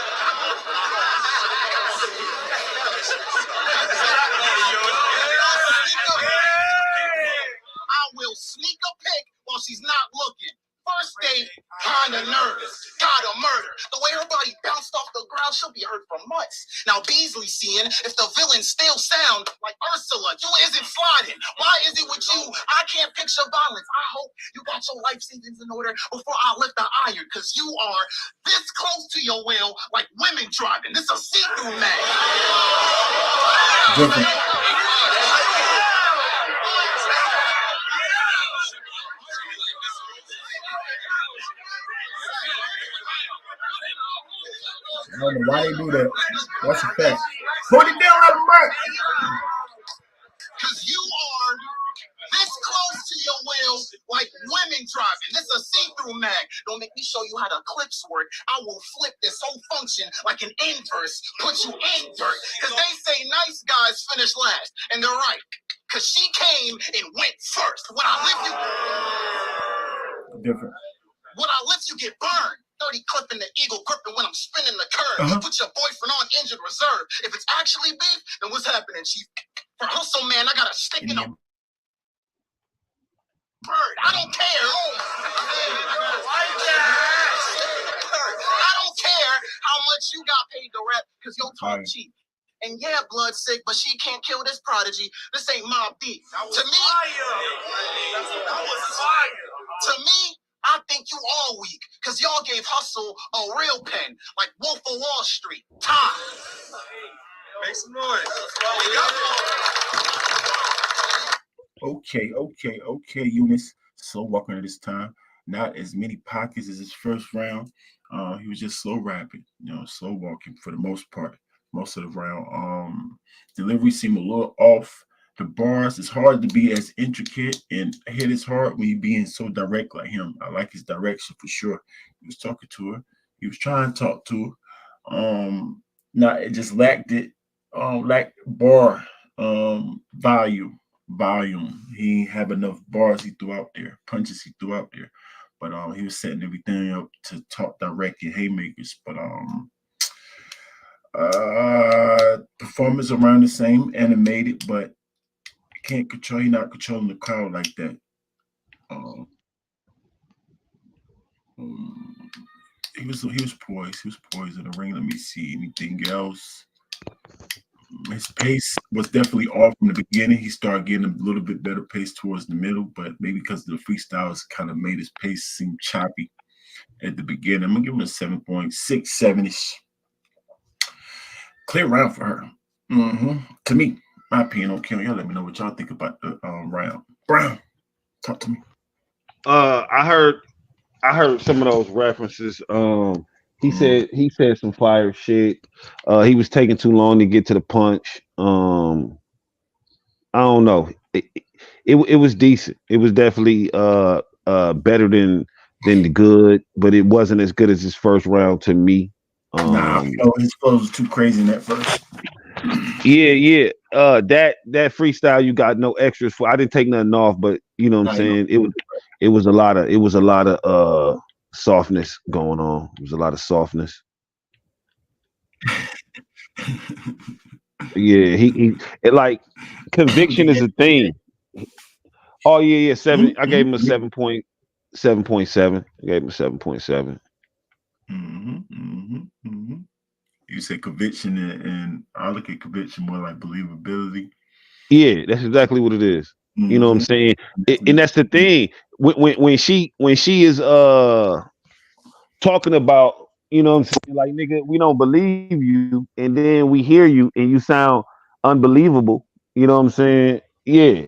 I will sneak a pic while she's not looking. First date, kinda nervous. Gotta murder. The way her body bounced off the ground, she'll be hurt for months. Now Beasley seeing if the villains still sound like Ursula. You isn't sliding. Why is it with you? I can't picture violence. I hope you got your life savings in order before I lift the iron, because you are this close to your will, like women driving. This a see-through man. Different. I don't know why they do that. That's a fact. Put it down, Robert. Because you are this close to your will, like women driving. This is a see-through mag. Don't make me show you how the clips work. I will flip this whole function like an inverse. Put you in dirt. Because they say nice guys finish last. And they're right. Because she came and went first. When I lift you, Different. when I lift you get burned. 30 clipping the eagle gripping when I'm spinning the curve. Put your boyfriend on injured reserve. If it's actually beef, then what's happening, Chief? For hustle, man, I got a stick in a bird. I don't care. I don't care how much you got paid to rap, because your talk cheap. And yeah, blood sick, but she can't kill this prodigy. This ain't Mob Deep. To me, I think you all weak, because y'all gave Hustle a real pen, like Wolf of Wall Street. Time. Make some noise. Okay, Yunus. So walking at this time. Not as many pockets as his first round. He was just slow rapping, slow walking for the most part, most of the round. Delivery seemed a little off. The bars, it's hard to be as intricate and hit as hard when you're being so direct like him. I like his direction for sure. He was talking to her. He was trying to talk to her. Not it just lacked it. Lacked bar volume. He didn't have enough bars he threw out there, punches he threw out there. but he was setting everything up to talk direct and haymakers. But performance around the same, animated, but can't control. He not controlling the crowd like that. Um, um, he was poised. He was poised in the ring. Let me see anything else. His pace was definitely off from the beginning. He started getting a little bit better pace towards the middle, but maybe because the freestyles kind of made his pace seem choppy at the beginning. I'm gonna give him a 7.67 ish. Clear round for her. To me, my opinion. Okay, y'all let me know what y'all think about the round. Brown, talk to me. I heard some of those references. He Mm, said some fire shit. He was taking too long to get to the punch. I don't know. It was decent. It was definitely better than the good, but it wasn't as good as his first round to me. nah, Um, his flows was too crazy in that first. yeah. That freestyle you got no extras for. I didn't take nothing off, but you know what I'm I know. saying. It was a lot of softness going on. It was a lot of softness. Yeah, he it like conviction is a thing. Oh yeah, seven. I gave him a 7.7. I gave him a 7.7. You said conviction, and I look at conviction more like believability. Yeah, that's exactly what it is. You know what I'm Mm-hmm. saying? And that's the thing. When she is talking about, you know what I'm saying, like nigga, we don't believe you, and then we hear you and you sound unbelievable. You know what I'm saying? Yeah.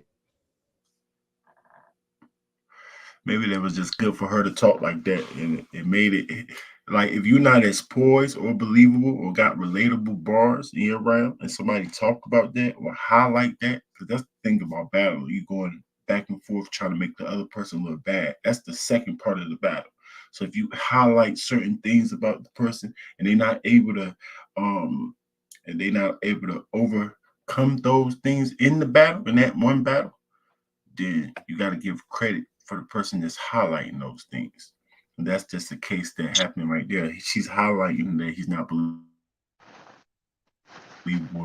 Maybe that was just good for her to talk like that, and it made it like if you're not as poised or believable or got relatable bars in your round, and somebody talk about that or highlight that, because that's the thing about battle. You going back and forth trying to make the other person look bad. That's the second part of the battle. So if you highlight certain things about the person and they're not able to, um, and they're not able to overcome those things in the battle, in that one battle, then you got to give credit for the person that's highlighting those things. And that's just the case that happened right there. She's highlighting that he's not believable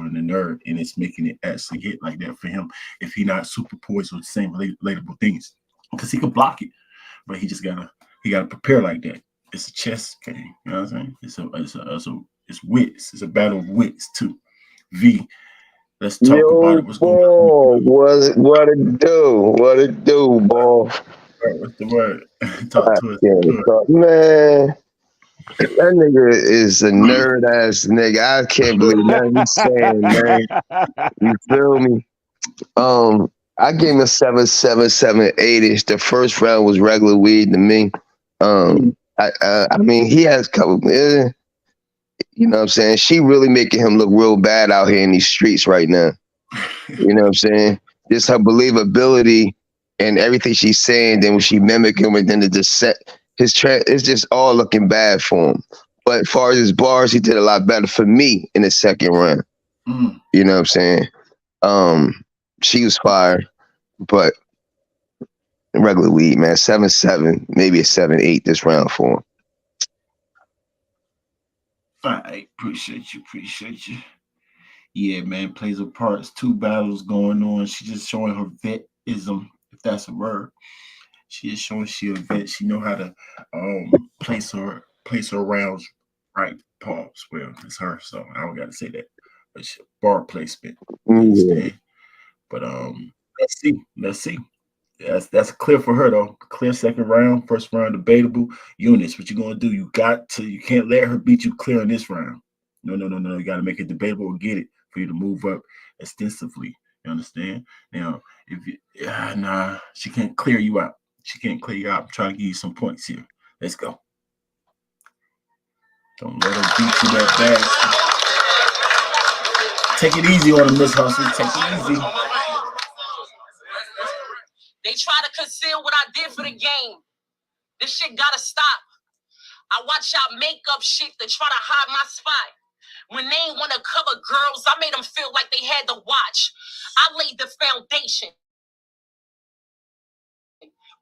in the nerd, and it's making it actually hit like that for him if he not super poised with the same relatable things. Because he could block it, but he gotta prepare like that. It's a chess game, you know what I'm saying? It's wits. It's a battle of wits too. V, let's talk about Yo, it. What's going on? boy, what it do? What it do, boy? What's the word? Talk to us. Yeah, man, that nigga is a nerd ass nigga. I can't believe nothing he's saying, man. You feel me? I gave him a 7.77, 8 ish. The first round was regular weed to me. I mean, he has couple. You know what I'm saying? She really making him look real bad out here in these streets right now. You know what I'm saying? Just her believability and everything she's saying. Then when she mimic him, and then the descent, it's just all looking bad for him. But as far as his bars, he did a lot better for me in the second round. Mm. You know what I'm saying? Um, she was fire, but regular weed, man, 7.7, maybe a 7.8 this round for him. All right, appreciate you. Yeah, man, plays a part. It's two battles going on. She just showing her vetism, if that's a word. She is showing she a vet. She know how to place her rounds right. Pause. Well, it's her, so I don't gotta say that. But bar placement. You Yeah. understand? But let's see. Let's see. That's clear for her though. Clear second round, first round debatable. Yunus, what you gonna do? You can't let her beat you clear in this round. No. You gotta make it debatable or get it for you to move up extensively. You understand? Now, if you nah, she can't clear you out. She can't clear you out. I'm trying to give you some points here. Let's go. Don't let her beat you that bad. Take it easy on her, Miss Hustle. Take it easy. They try to conceal what I did for the game. This shit gotta stop. I watch y'all make up shit to try to hide my spot. When they ain't want to cover girls, I made them feel like they had to watch. I laid the foundation.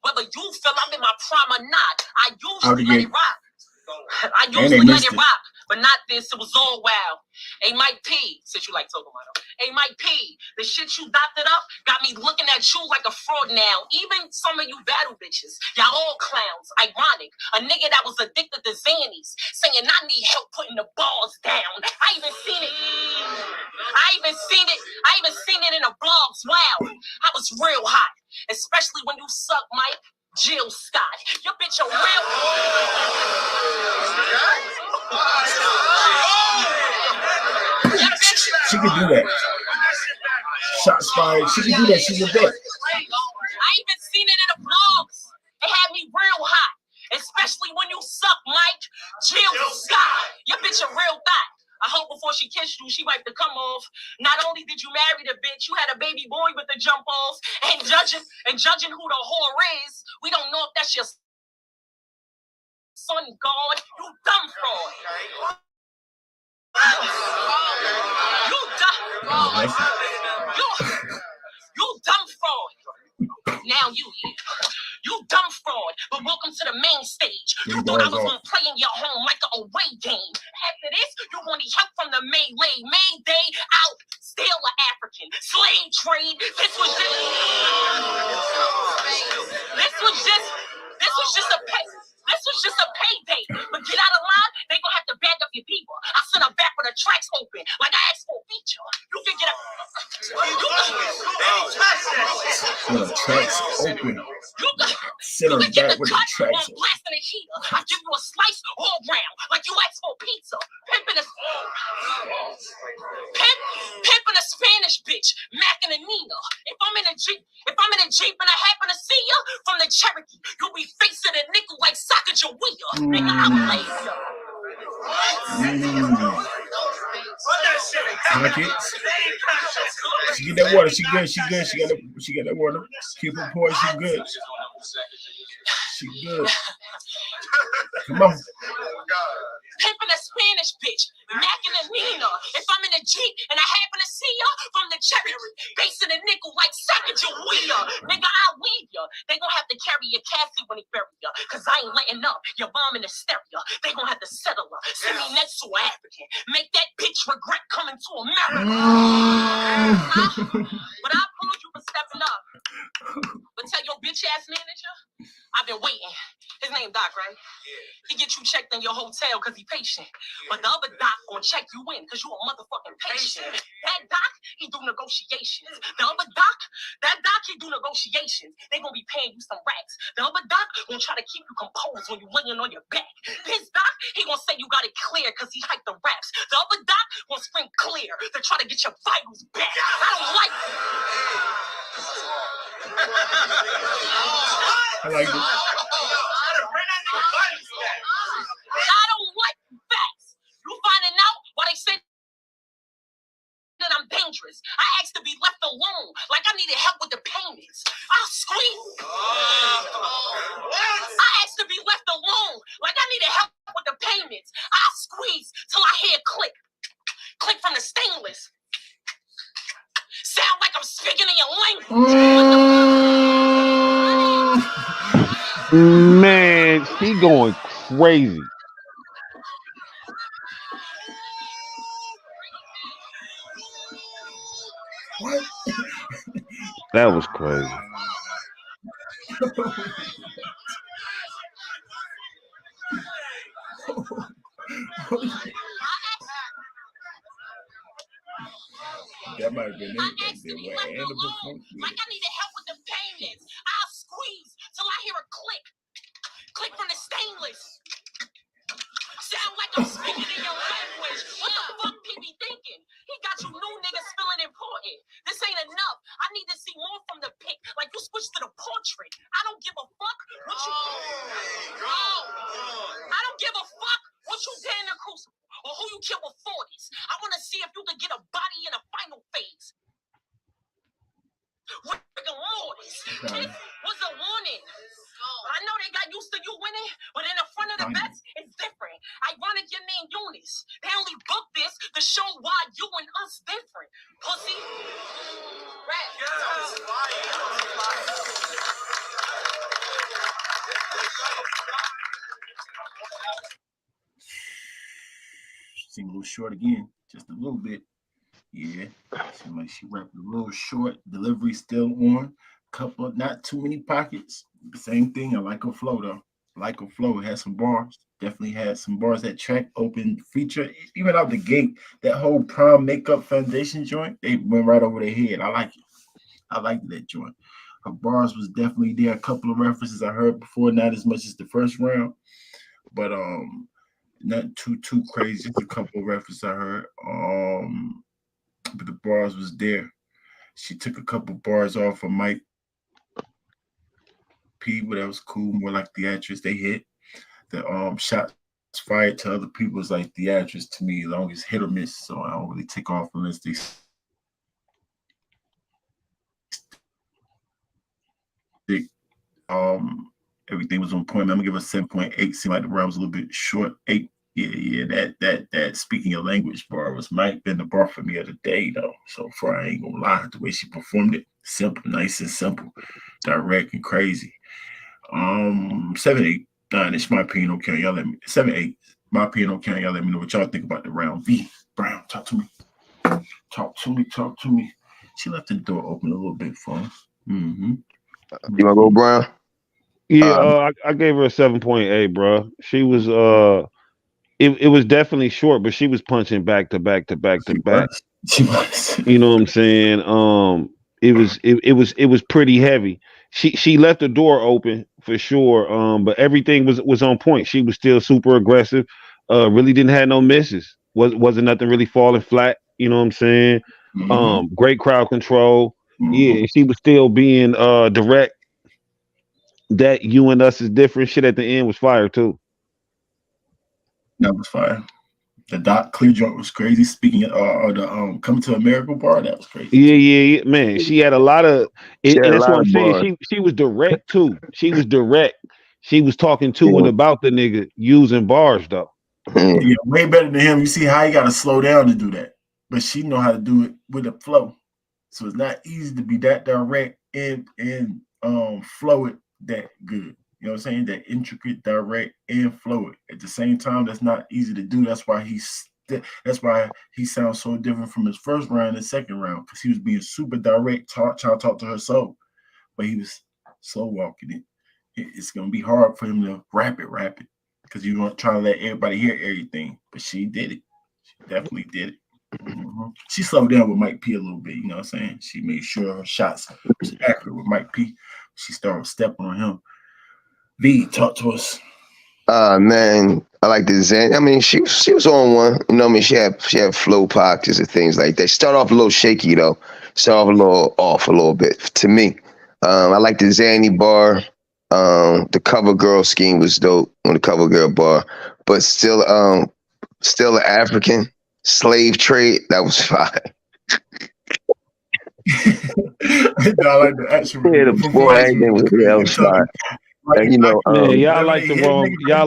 Whether you feel I'm in my prime or not, I Out usually the let gate. it rock. I And they usually let missed it it. rock, but not this. It was all wild. Hey, Mike P, since you like talking about him. Hey, Mike P, the shit you doctored up got me looking at you like a fraud now. Even some of you battle bitches, y'all all clowns. Ironic. A nigga that was addicted to Xannies, saying I need help putting the balls down. I even seen it in the blogs. Wow, I was real hot, especially when you suck Mike. Jill Scott, your bitch a real. Yeah, bitch. She can do that. Shots fired. She can do that. She's a vet. I even seen it in the blogs. It had me real hot, especially when you suck Mike. Jill Scott, your bitch a real thot. I hope before she kissed you, she wiped the cum off. Not only did you marry the bitch, you had a baby boy with the jump off. And judging who the whore is, we don't know if that's your son, God. You dumb fraud. You dumb fraud. Now you dumb fraud. But welcome to the main stage. You thought I was gonna play in your home like an away game. After this, you wanted help from the Maylay. Mayday out. Still an African. Slave trade. This was just a payday. But get out of line, they gonna have to bag up your people. I sent her back with her tracks open, like I asked for a feature. You can get a Tracks open. Sit You her can get back the with cut the tracks on blasting a heater. I give you a slice all round, like you asked for pizza. Pimping a Spanish bitch, macking a Nina. If I'm in a Jeep and I happen to see ya from the Cherokee, you'll be facing a nickel like Sacagawea. Nigga, I'm lazy. Pockets. She get that water. She good. She got that water. Keep her poised. She good. She good. Come on. Pimping a Spanish bitch, macking a Nina. If I'm in a Jeep and I happen to see ya from the Cherokee, basing a nickel like Sacagawea. Nigga, I'll leave ya. They gonna have to carry your casket when they bury ya. Cause I ain't letting up. Your mom in hysteria. They gonna have to settle her. Send me next to an African. Make that bitch regret coming to America. But I applaud you for stepping up. But tell your bitch ass manager, I've been waiting. His name Doc, right? He get you checked in your hotel because he patient. But the other doc gonna check you in because you a motherfucking patient. That doc, he do negotiations. The other doc, he do negotiations. They gonna be paying you some racks. The other doc gonna try to keep you composed when you laying on your back. This doc, he gonna say you got it clear because he hyped the raps. The other doc gonna scream clear to try to get your vitals back. I don't like it. I like it. I don't like facts. You finding out why they say that I'm dangerous. I asked to be left alone, like I needed help with the payments. I'll squeeze. I asked to be left alone, like I needed help with the payments. I'll squeeze till I hear click. Click from the stainless. Sound like I'm speaking in your language. Man, she going crazy. What? That was crazy. That might have been it. I asked to be left alone, like I needed help with the payments. I'll squeeze till I hear a click. Click from the stainless. Sound like I'm speaking in your language. What the fuck people thinking? He got you new niggas feeling important. This ain't enough. I need to see more from the pic. Like you switched to the portrait. I don't give a fuck what you I don't give a fuck what you did in the crucible or who you killed with 40s. I want to see if you can get a body in a final phase. Rigor mortis. This was a warning. I know they got used to you winning, but in the front of the bets, it's different. Ironic your name Yunus. They only booked this to show why you and us different. Pussy. Rap. little short again, just a little bit. Yeah, seemed like she rapped a little short. Delivery still on. Couple, not too many pockets. Same thing. I like her flow though. I like her flow. It had some bars. Definitely had some bars. That track open feature, even out the gate. That whole prom makeup foundation joint, they went right over their head. I like it. I like that joint. Her bars was definitely there. A couple of references I heard before, not as much as the first round, but not too crazy. Just a couple of references I heard. But the bars was there. She took a couple bars off of Mike P, but that was cool. More like theatrics. They hit the shots fired to other people was like theatrics to me, as long as hit or miss. So I don't really take off unless they stick. Everything was on point. I'm gonna give a 7.8. Seemed like the round was a little bit short. 8. Yeah. That speaking your language bar was might been the bar for me of the day though. So far, I ain't gonna lie. The way she performed it, simple, nice and simple, direct and crazy. 7, 8, 9. It's my opinion. Okay, y'all let me 7, 8. My opinion. Okay, y'all let me know what y'all think about the round. V Brown, talk to me. Talk to me. She left the door open a little bit for him. Mm-hmm. You wanna go, Brown? Yeah, I gave her a 7.8, bro. She was it was definitely short, but she was punching back to back to back to back. She was. You know what I'm saying? It was pretty heavy. She left the door open for sure. But everything was on point. She was still super aggressive. Really didn't have no misses. Wasn't nothing really falling flat. You know what I'm saying? Great crowd control. Yeah, and she was still being direct. That you and us is different. Shit at the end was fire too. That was fire. The Doc Clear joint was crazy. Speaking of the Coming to America bar, that was crazy. Yeah, man. She had a lot of, and that's what I'm saying. bars. She was direct too. She was direct. She was talking to and about the nigga using bars though. Yeah, way better than him. You see how he got to slow down to do that, but she know how to do it with a flow. So it's not easy to be that direct and flow it that good. You know what I'm saying? That intricate, direct, and flow it at the same time. That's not easy to do. That's why that's why he sounds so different from his first round and second round, because he was being super direct, trying to talk to her soul, but he was slow walking it. It's gonna be hard for him to rap it, because you want to try to let everybody hear everything. But she did it. She definitely did it. She slowed down with Mike P a little bit. You know what I'm saying? She made sure her shots was accurate with Mike P. She started stepping on him. V, talk to us. Man, I like the Zen. I mean, she was on one. You know what I mean? She had flow pockets and things like that. Start off a little shaky though. Start off a little bit to me. I like the Zanny bar. The cover girl scheme was dope on the cover girl bar, but still an African slave trade that was fine. I like the action. Yeah, the boy, that was fine. And, you know, y'all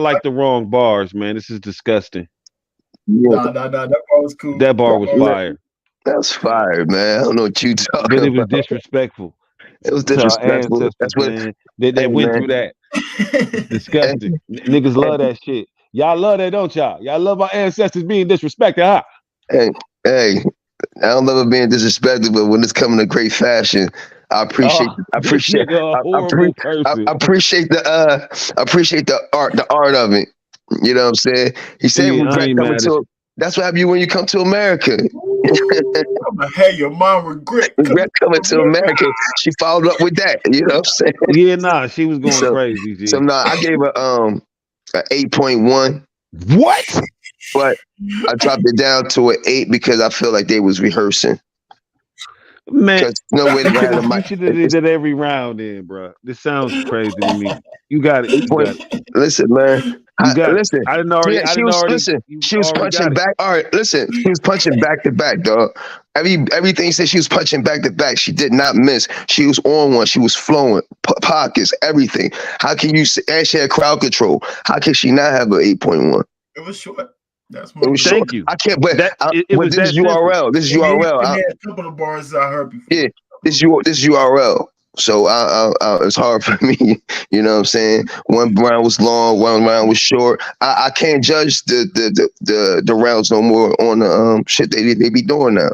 like the wrong bars, man. This is disgusting. Yeah. Nah. That bar was cool. That bar was fire. That's fire, man. I don't know what you talking but it was about. disrespectful. It was disrespectful. That's what they went through that. It's disgusting. Niggas love that shit. Y'all love that, don't y'all? Y'all love our ancestors being disrespected, huh? Hey, I don't love it being disrespected, but when it's coming to great fashion, I appreciate the art of it. You know what I'm saying? He said regret coming to. That's what happens when you come to America. I'm gonna have your mom regret coming to America. She followed up with that. You know what I'm saying? Yeah, nah, she was going crazy. G. So I gave her an 8.1. What? But I dropped it down to an 8 because I feel like they was rehearsing. Man, no way to have the mic. You should have did that every round, then, bro. This sounds crazy to me. You got it. Listen, man. Listen. I didn't already. She was punching back. All right, listen. She was punching back to back, dog. Everything said she was punching back to back. She did not miss. She was on one. She was flowing. Pockets, everything. How can you say? And she had crowd control. How can she not have an 8.1? It was short. That's it was short. Thank you. I can't. But this is URL. This is URL. I had a couple of bars I heard before. Yeah. This URL. So it's hard for me. You know what I'm saying? One round was long, one round was short. I can't judge the rounds no more on the shit they be doing now.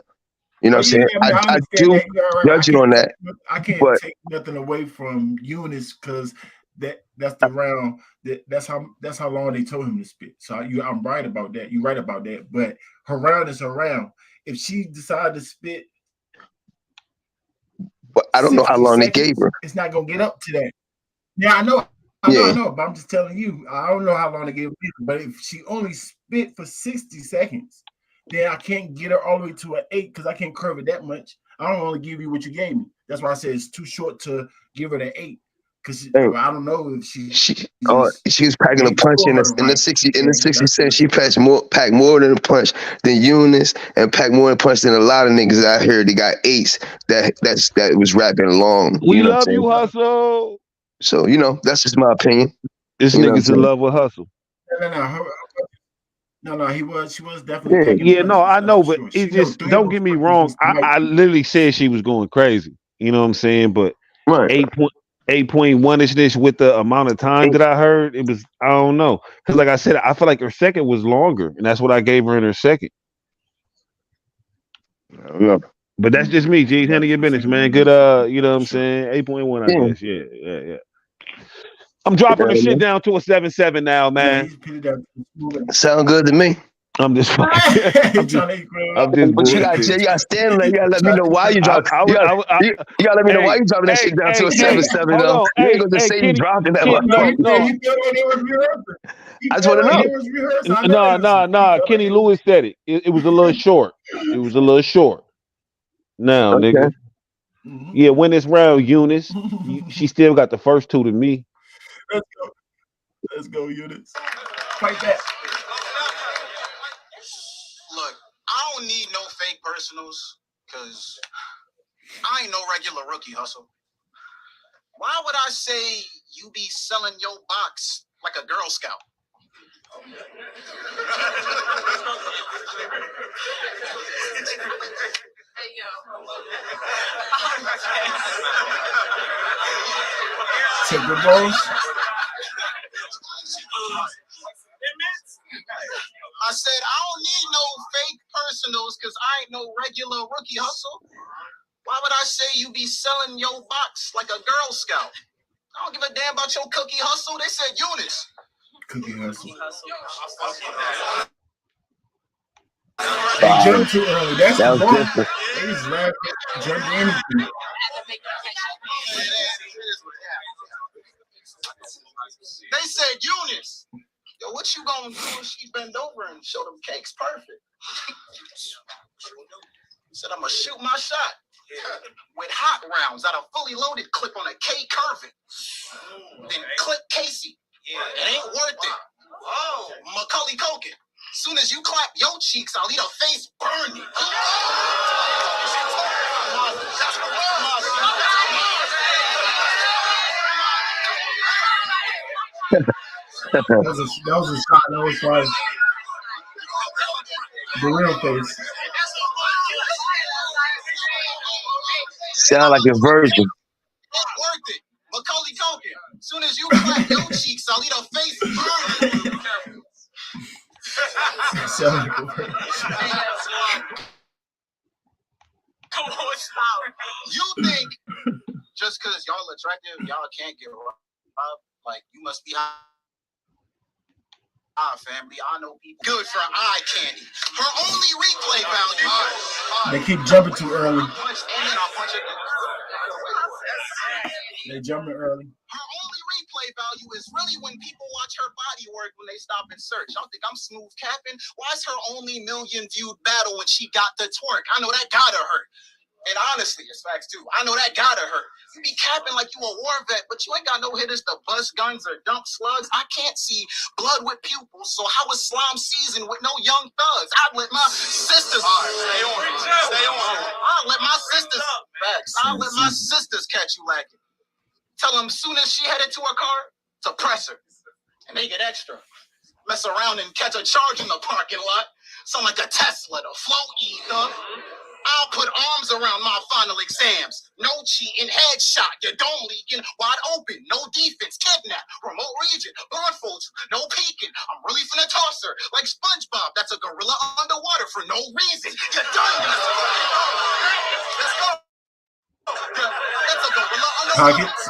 You know Oh what I'm yeah, saying? I mean, I I understand do that. You're right. judge it on that, I can't but take nothing away from Yunus because that's the round. That's how long they told him to spit. So I'm right about that. You're right about that. But her round is her round. If she decided to spit I don't know how 60 long they gave seconds, her. it's not gonna get up to that. Yeah, Yeah, I know. But I'm just telling you, I don't know how long they gave her. But if she only spit for 60 seconds, then I can't get her all the way to an 8 because I can't curve it that much. I don't want to give you what you gave me. That's why I said it's too short to give her the 8 because hey, I don't know if she she was packing a didn't punch score her the in the right. 60 That's cents. She packed more than a punch than Eunice, and packed more than a punch than a lot of niggas out here. They got ace that was rapping long. We You know what I'm love saying? you, Hustle. So that's just my opinion. This You know what I'm nigga's in saying? love with Hustle. no. She was definitely Yeah, packing Yeah, no, punches. I That's know, for but sure. it She know just 3 of don't those get me punches wrong. was the right. I literally said she was going crazy. You know what I'm saying? But right. 8.1 is this with the amount of time that I heard. It was I don't know because like I said, I feel like her second was longer, and that's what I gave her in her second. Yeah, But that's just me. G, handle your business, Second man. one Good, was you know what for I'm sure. saying? 8.1, I yeah. guess. Yeah. I'm dropping the shit down to a 7.7 now, Yeah, man. he's pitted up. Sound good to me. I'm just He I'm just trying to equal I'm up. just But you bullshit. got stand there. You gotta let me Trying know why you I drop. I would I, would- I You gotta let me know why hey you dropping that shit down to a seven Kenny, seven hold though. on, You ain't gonna just say you Kenny, dropping that No, he motherfucker. said no, he felt like it was rehearsed. He I just felt want to like know. it was rehearsed. I know no, it was. He felt like Kenny it was. Lewis said it. It was a little short. It was a little short. Now, Okay. nigga, yeah, when this round, Eunice, she still got the first two to me. Let's go. Let's go, Yunus. Fight back. Look, I don't need no fake personals, cause I ain't no regular rookie hustle. Why would I say you be selling your box like a Girl Scout? Take the balls. I said I don't need no fake personals because I ain't no regular rookie hustle. Why would I say you be selling your box like a Girl Scout? I don't give a damn about your cookie hustle. They said Eunice. Cookie hustle. They Fine. jumped too early. That's That the was bar. different. They just ran, jumped anything. They said Eunice. Yo, what you gonna do if she bend over and show them cakes perfect? Said I'm gonna shoot my shot with hot rounds out of fully loaded clip on a K Curvin. Then clip Casey. It ain't worth it. Oh, Macaulay Culkin. Soon as you clap your cheeks, I'll eat a face burning. That was a shot. That was fire. The real face. Sound like a virgin. Worth it. Macaulay Culkin. Soon as you clap your cheeks, I'll eat a face burning. Sound like a bird. You think just because y'all attractive, y'all can't get robbed? Like, you must be family. I know people good for eye candy. Her only replay value. They keep jumping too early. They jumping early. Her only replay value is really when people watch her body work when they stop and search. Y'all think I'm smooth capping? Why is her only million viewed battle when she got the twerk? I know that gotta hurt. And honestly, it's facts too. I know that gotta hurt. You be capping like you a war vet, but you ain't got no hitters to bust guns or dump slugs. I can't see blood with pupils, so how is slime seasoned with no young thugs? I let my sisters stay on. Stay on. I let my sisters facts. I let my sisters catch you lacking. Tell them soon as she headed to her car to press her, and they get extra. Mess around and catch a charge in the parking lot. Sound like a Tesla, the flow ether. I'll put arms around my final exams. No cheating, headshot, your dome leaking, wide open, no defense, kidnap, remote region, blindfold you, no peeking. I'm really finna toss her like SpongeBob. That's a gorilla underwater for no reason. You're done. Let's go. That's a gorilla underwater. Pockets.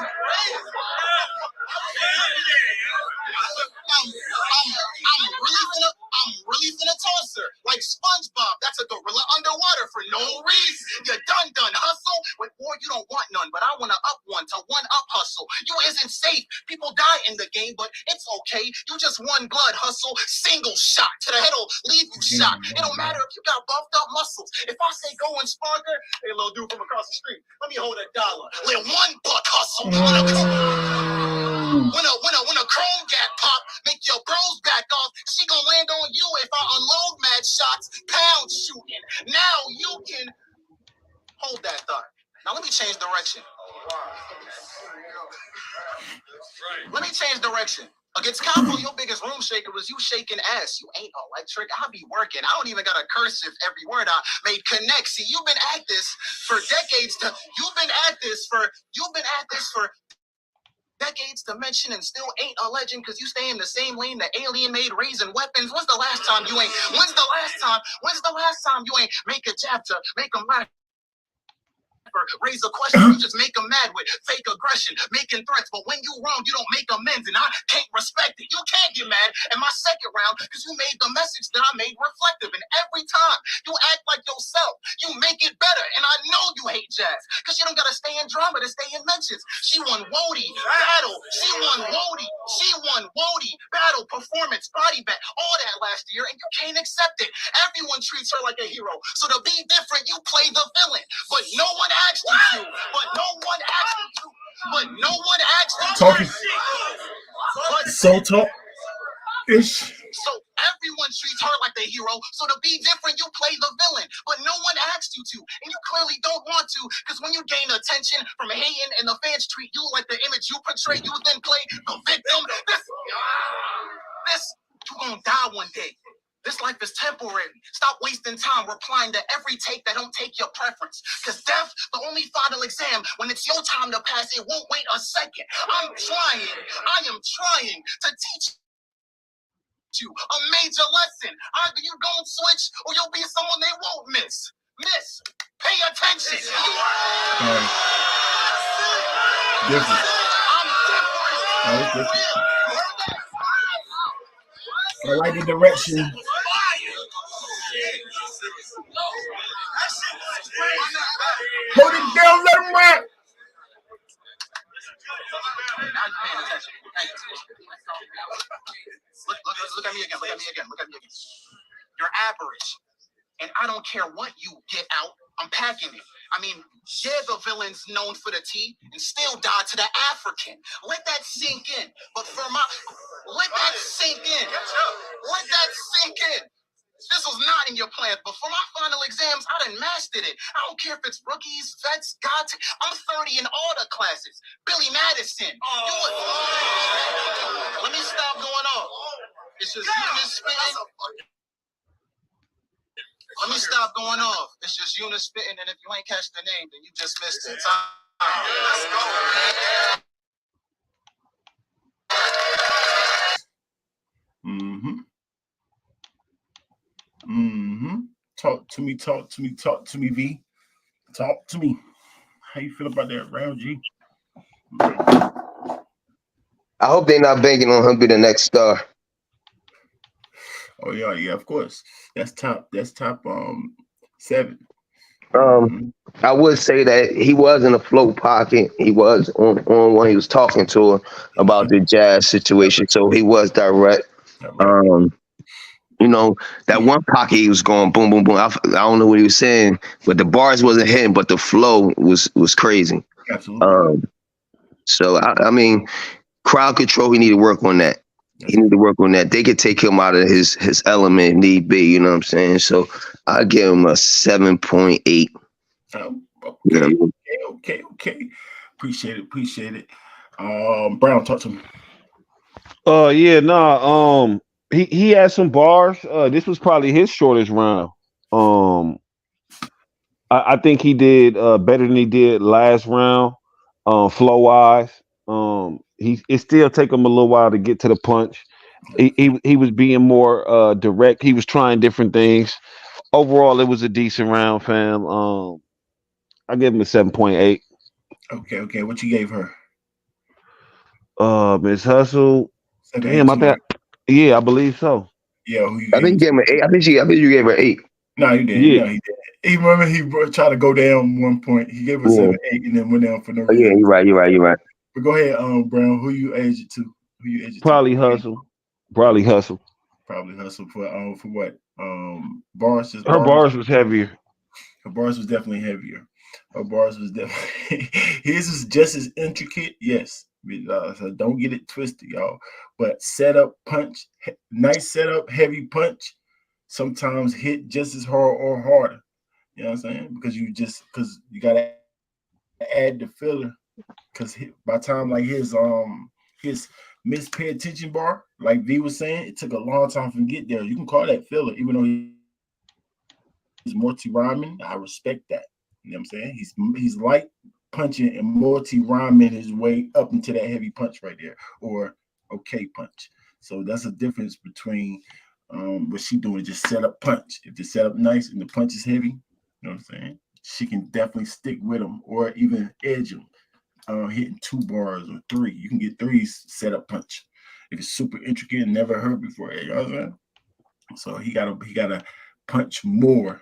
I'm really finna toss her like SpongeBob. That's a gorilla underwater for no reason. You're done, hustle. With war, you don't want none, but I wanna up one to one up hustle. You isn't safe. People die in the game, but it's okay. You just one blood hustle. Single shot to the head'll leave you shot. It don't matter if you got buffed up muscles. If I say go and sparker, hey little dude from across the street, let me hold $1. Let one buck hustle. When a chrome gap pop, make your bros back off. She gon' land on you if I unload mad shots. Pound shooting. Now you can hold that thought. Now let me change direction. Let me change direction. Against Capo, your biggest room shaker was you shaking ass. You ain't electric. I be working. I don't even got a cursive. Every word I made connect. See, you've been at this for decades. You've been at this for decades to mention and still ain't a legend because you stay in the same lane that Alien made raising weapons. When's the last time you ain't make a chapter, make them laugh? Raise a question, you just make them mad with fake aggression, making threats. But when you wrong, you don't make amends, and I can't respect it. You can't get mad in my second round because you made the message that I made reflective. And every time you act like yourself, you make it better. And I know you hate jazz because you don't gotta stay in drama to stay in mentions. She won Wody battle. She won Wody battle, performance, body bet, all that last year, and you can't accept it. Everyone treats her like a hero. So to be different, you play the villain. But no one asked you to. Talking. So talk. Ish. So everyone treats her like the hero. So to be different, you play the villain. But no one asked you to. And you clearly don't want to. Because when you gain attention from hating and the fans treat you like the image you portray, you then play the victim. You gonna die one day. This life is temporary. Stop wasting time replying to every take that don't take your preference. Because death, the only final exam, when it's your time to pass, it won't wait a second. I am trying to teach you a major lesson. Either you gon' switch or you'll be someone they won't miss. Pay attention. Different. I'm different. I like the direction. Hold it down, let him rap. Look at me again. You're average. And I don't care what you get out. I'm packing it. I mean, yeah, the villain's known for the T and still die to the African. Let that sink in. But let that sink in. This was not in your plans, but for my final exams, I done mastered it. I don't care if it's rookies, vets, I'm 30 in all the classes. Billy Madison. Let me stop going off. It's just Yunus spitting. Let me stop going off. It's just Yunus spitting, and if you ain't catch the name, then you just missed it. Talk to me, V. Talk to me. How you feel about that round, G? I hope they're not banking on him be the next star. Oh yeah, of course. That's top 7. I would say that he was in a float pocket. He was on when he was talking to her about the Jazz situation, so he was direct. That one pocket he was going boom, boom, boom. I don't know what he was saying, but the bars wasn't hitting, but the flow was crazy. Absolutely. So I mean, crowd control. He need to work on that. They could take him out of his element if need be. You know what I'm saying? So I give him a 7.8. Okay. Appreciate it. Brown, talk to me. He had some bars. This was probably his shortest round. I think he did better than he did last round, flow wise. It still take him a little while to get to the punch. He was being more direct. He was trying different things. Overall, it was a decent round, fam. I give him a 7.8. Okay, okay. What you gave her? Miss Hustle. Seven, eight Damn, I too, think right? yeah, I believe so. Yeah, who you I gave think it you gave to? him an 8. I think you gave her 8. No, he didn't. Yeah, No, he didn't. He remember tried to go down 1 point. He gave her Yeah. 7, 8, and then went down for no Oh, yeah, reason. you're right. You're right. You're right. But go ahead, Brown. Who you age it to? Who you age it to? probably Hustle. Probably Hustle. Probably Hustle for what? Bars, just Her bars. bars was heavier. Her bars was definitely heavier. Her bars was definitely his is just as intricate. Yes, so don't get it twisted, y'all. But setup punch, nice setup, heavy punch. Sometimes hit just as hard or harder. You know what I'm saying? Because you gotta add the filler. Because by time like his miss pay attention bar, like V was saying, it took a long time for him to get there. You can call that filler, even though he's multi-rhyming. I respect that. You know what I'm saying? He's light punching and multi-rhyming his way up into that heavy punch right there, or okay punch. So that's a difference between what she doing, just set up punch. If the setup nice and the punch is heavy, you know what I'm saying? She can definitely stick with him or even edge him. Hitting 2 bars or 3. You can get 3s set up punch. If it's super intricate and never heard before, you know what I'm saying? So he gotta punch more.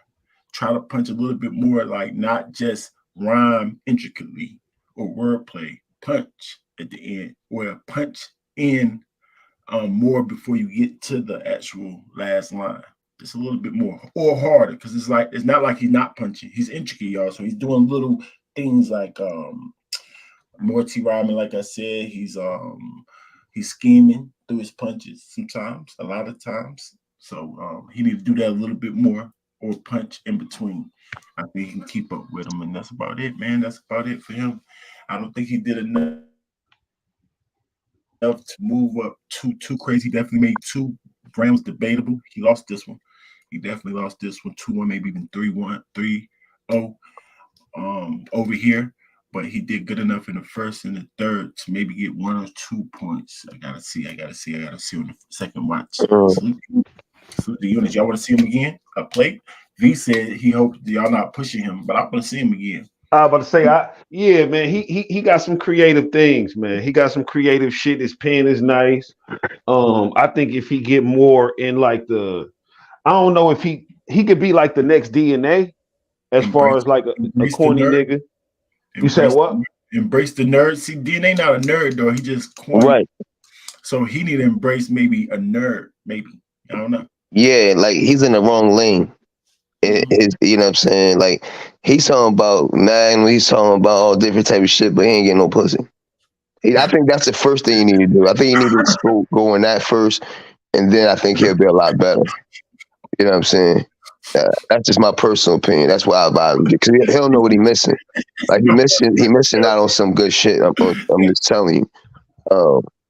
Try to punch a little bit more, like not just rhyme intricately or wordplay. Punch at the end, or punch in more before you get to the actual last line. Just a little bit more or harder, because it's not like he's not punching. He's intricate, y'all. So he's doing little things like Morty rhyming, like I said, he's scheming through his punches sometimes, a lot of times. So he need to do that a little bit more or punch in between. I think he can keep up with him, and that's about it, man. That's about it for him. I don't think he did enough to move up too crazy. He definitely made 2 rounds debatable. He lost this one. He definitely lost this one 2-1, maybe even 3-1, 3-0 over here. But he did good enough in the first and the third to maybe get 1 or 2 points. I gotta see on the second watch. Salute the Yunus. Y'all want to see him again? Play. V said he hoped y'all not pushing him, but I want to see him again. I was about to say, yeah, man, he got some creative things, man. He got some creative shit. His pen is nice. I think if he get more in like I don't know if he could be like the next DNA as far Embrace, as like a embrace the corny nerd. nigga. You said what? Embrace the nerd. See, DNA not a nerd though. He just corny. Right. So he need to embrace maybe a nerd. Maybe I don't know. Yeah, like he's in the wrong lane. You know what I'm saying? Like he's talking about man, he's talking about all different type of shit, but he ain't getting no pussy. I think that's the first thing you need to do. I think you need to go in that first, and then I think he'll be a lot better. You know what I'm saying? That's just my personal opinion. That's why I vibe because he'll know what he's missing. Like he missing out on some good shit. I'm just telling you.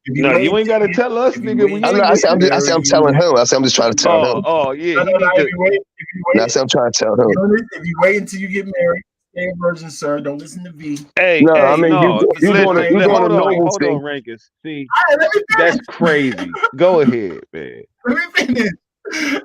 No, you ain't gotta tell us, nigga. We I'm ain't not. listening. I'm telling him. I'm just trying to tell him. Oh yeah, he need to. That's what I'm trying to tell him. If you wait until you get married, stay a virgin, sir. Don't listen to V. No, I mean no. you doing a noble Hold thing. on, Rankins. See, All right, that's crazy. Go ahead, man. let me finish.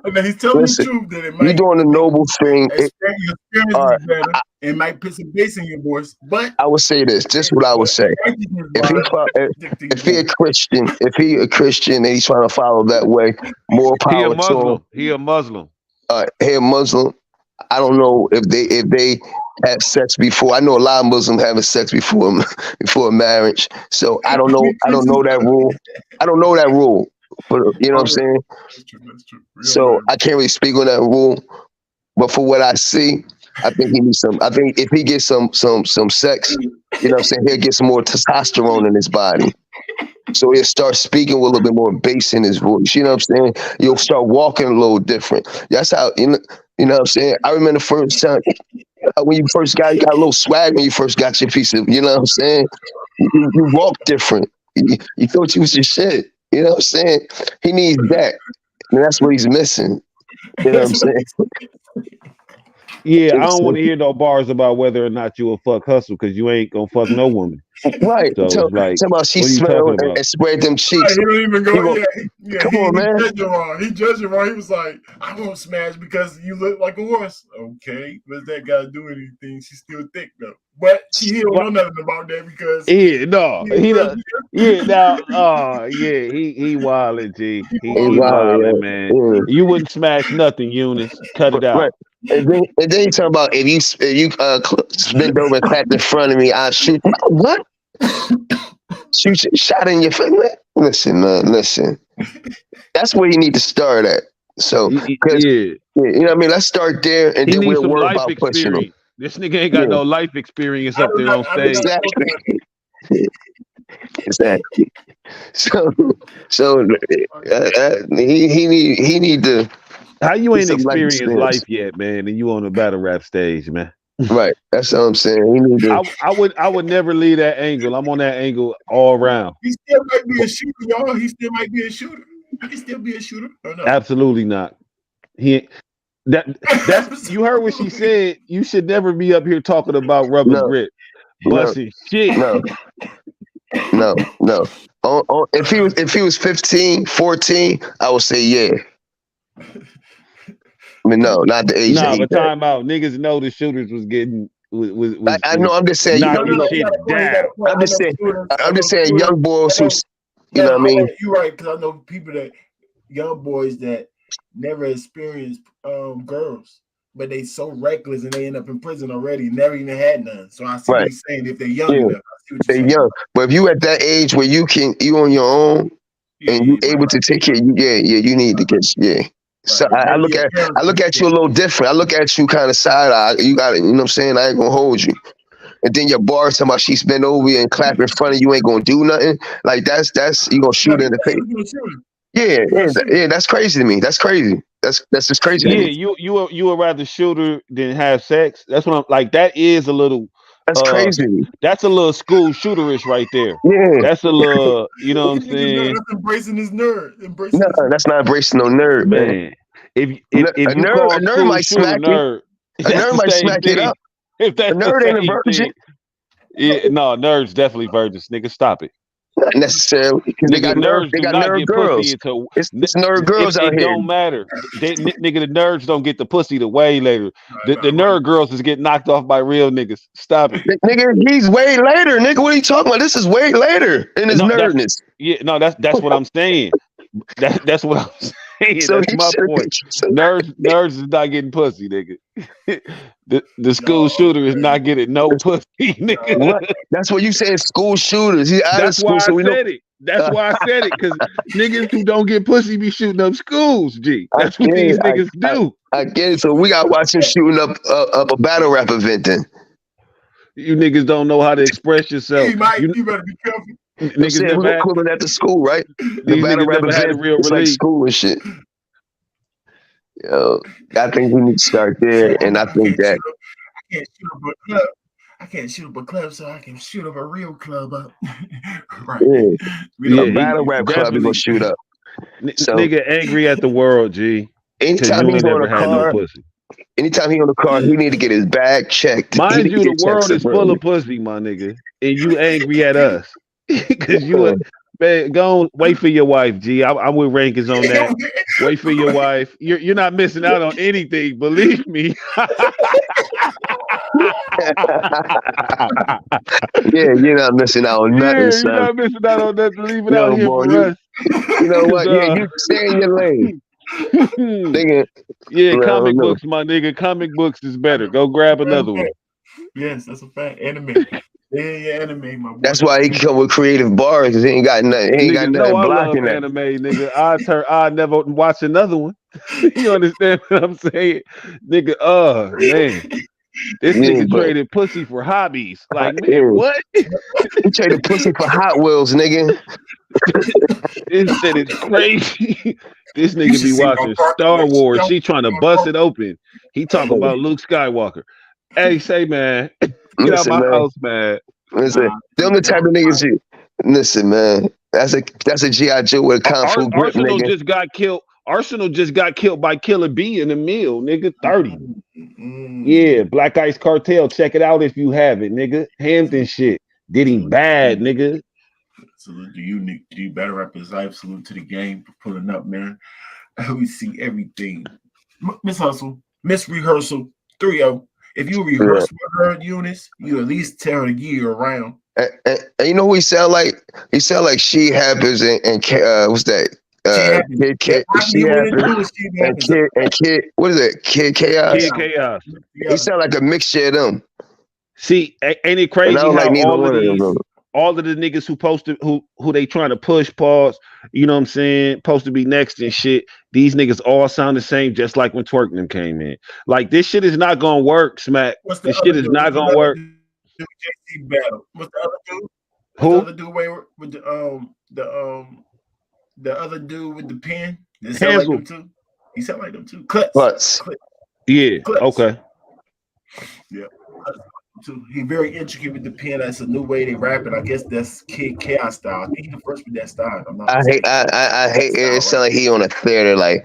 Okay, he's telling Listen, the truth that it you might doing a noble thing. your experience All right, is better. It might put some bass in your voice, but I would say this. Just what I would say. If he a Christian and he's trying to follow that way, more He a power to him. Muslim. He a Muslim. He a Muslim. I don't know if they had sex before. I know a lot of Muslims having sex before marriage. So I don't know that rule. I don't know that rule. But you know what I'm saying? That's true. So I can't really speak on that rule. But for what I see, I think he needs some. I think if he gets some sex, you know what I'm saying, he'll get some more testosterone in his body. So he'll start speaking with a little bit more bass in his voice. You know what I'm saying? You'll start walking a little different. That's how you know what I'm saying? I remember the first time when you got a little swag when you first got your piece of, you know what I'm saying? You walk different. You thought you was your shit. You know what I'm saying? He needs that. And that's what he's missing. You know what I'm saying? Yeah, I don't want to hear no bars about whether or not you a fuck hustle because you ain't gonna fuck no woman. Right. So Tell it's like, about she what are you smelled talking and, about? and spread them Right, cheeks. he don't even go. He go, Yeah, come on, he man. judged you wrong. He judged you wrong. He was like, "I won't smash because you look like a horse." Okay, what's that guy do anything? She's still thick though, but he don't know nothing about that because Yeah, no, he he was does. Yeah, now, yeah, he wildin', G. He He wild, wildin', yeah. man. Yeah. You wouldn't smash nothing, Eunice. Cut it Right. out. And then you talk about if you bend over and clap in front of me, I'll shoot. What? Shoot shot in your face, man. Listen, man. Listen. That's where you need to start at. So, because Yeah, you know what I mean. Let's start there, and he then needs we'll some worry life about pushing them. experience. This nigga ain't got Yeah, no life experience I up do there not. on I do not. stage. exactly. Exactly. So he need to How you get ain't some life experienced experience. life yet, man, and you on the battle rap stage, man? Right. That's what I'm saying. He need to. I would never leave that angle. I'm on that angle all around. He still might be a shooter, y'all. He still might be a shooter. He can still be a shooter. Or no? Absolutely not. That's you heard what she said. You should never be up here talking about rubber No, grip, no, busting shit. no. If he was 15, 14, I would say yeah. I mean, no, not the age that Nah, he but got. time out. Niggas know the shooters was getting I know. I'm just saying. No, knocking no, he shit got a point. He got down. a point. I'm just saying. I I'm know just saying. shooters. Young boys I know. who's, you know what I mean. You're right because I know people that young boys that never experienced girls, but they so reckless and they end up in prison already, never even had none. So I see what Right. he's saying. If they're young Yeah. enough, I see what They're you're saying. young, but if you at that age where you on your own and you able to take care, you need to get So I look at you a little different. I look at you kind of side eye. You got it. You know what I'm saying? I ain't gonna hold you. And then your bars talking about she's bent over you and clap in front of you, ain't gonna do nothing. Like that's you gonna shoot her in the face. Yeah. That's crazy to me. That's crazy. That's just crazy to Yeah, me. you would rather shooter than have sex. That's what I'm like. That is a little. That's crazy to me. That's a little school shooterish right there. Yeah. That's a little. You know what I'm Look at niggas, saying? that's embracing his nerd. No, that's not embracing no nerd, man. Man, if A you call nerd school might shooter smack you. nerd, A that's nerd the might same smack it thing. up. If that's A nerd the ain't a same virgin. thing, yeah, no, nerds definitely virgins. Nigga, stop it. Not necessarily, because they got Nerds they do got not nerd get girls. pussy until It's nerd girls out it here. don't matter. Nigga, the nerds don't get the pussy the way later. The nerd girls is getting knocked off by real niggas. Stop it. Nigga, he's way later. Nigga, what are you talking about? This is way later in his nerdness. That's what I'm saying. That's what I'm saying. So That's my point. Nerds is not getting pussy, nigga. The school shooter is not getting no pussy, nigga. What? That's what you saying. School shooters. He's out of school, so we know. That's why I said it, because niggas who don't get pussy be shooting up schools, G. That's what these niggas do. I get it. So we got to watch him shooting up a battle rap event then. You niggas don't know how to express yourself. You better be careful. Niggas never we're equivalent at the school, right? The these battle niggas rap never had a event, real it's like release. school and shit. Yo, I think we need to start there, and I think that I can't shoot up a club, so I can shoot up a real club up. Right. A battle rap club, we gonna shoot up. So, nigga angry at the world, G. Anytime he's on a car, anytime he on the car, he need to get his bag checked. Mind you, the world is full of pussy, my nigga, and you angry at us because you. Man, go on, wait for your wife, G. I'm with Rankins on that. Wait for your wife. You're not missing out on anything, believe me. Yeah, you're not missing out on nothing, son. You're not missing out on nothing. Leave it out here for us. You know what? You stay in your lane. Nigga, comic books, my nigga. Comic books is better. Go grab another one. Yes, that's a fact. Anime. Yeah, anime, my boy. That's why he come with creative bars, because he ain't got nothing. He ain't got nothing blocking that. Anime, nigga. I never watch another one. You understand what I'm saying, nigga? Man, this nigga traded pussy for hobbies. Like, man, what? He traded pussy for Hot Wheels, nigga. This shit is crazy. This nigga be watching Star Wars. She trying to bust it open. He talking about Luke Skywalker. Hey, say, man, get out my house, man. Listen, them the type of niggas you. Listen, man, that's a G.I. Joe with a kung fu grip, Arsenal nigga. just got killed. Arsenal just got killed by Killer B in the mill, nigga. 30. Mm. Yeah, Black Ice Cartel. Check it out if you have it, nigga. Hampton shit. Did him bad, nigga. Salute to you, Nick. You better rap his life. Salute to the game for pulling up, man. We see everything. Miss Hustle, Miss Rehearsal, 3-0. If you rehearse with her, Yunus, you at least tell her to give you around. And you know who he sound like? He sound like She Happens and what's that? Kid, She Happens and Kid, what is it? Kid Chaos? Kid Chaos. He sound like a mixture of them. See, ain't it And I crazy don't how like neither all one of of them. these, Bro. all of the niggas who they trying to push pause, you know what I'm saying, supposed to be next and shit, these niggas all sound the same, just like when Twerk them came in. Like, this shit is not gonna work, Smack. What's the This other shit is dude? not gonna work. JC Battle. What's the other dude? Who? The other dude with the other dude with the pen? They sound like them too. He sound like them too. Clutch. Yeah. Clutch. Okay. Yeah. He very intricate with the pen. That's a new way they rap it. I guess that's Kid Chaos style. I think he's the first with that style. I'm not I hate it. It sound like he on a theater, like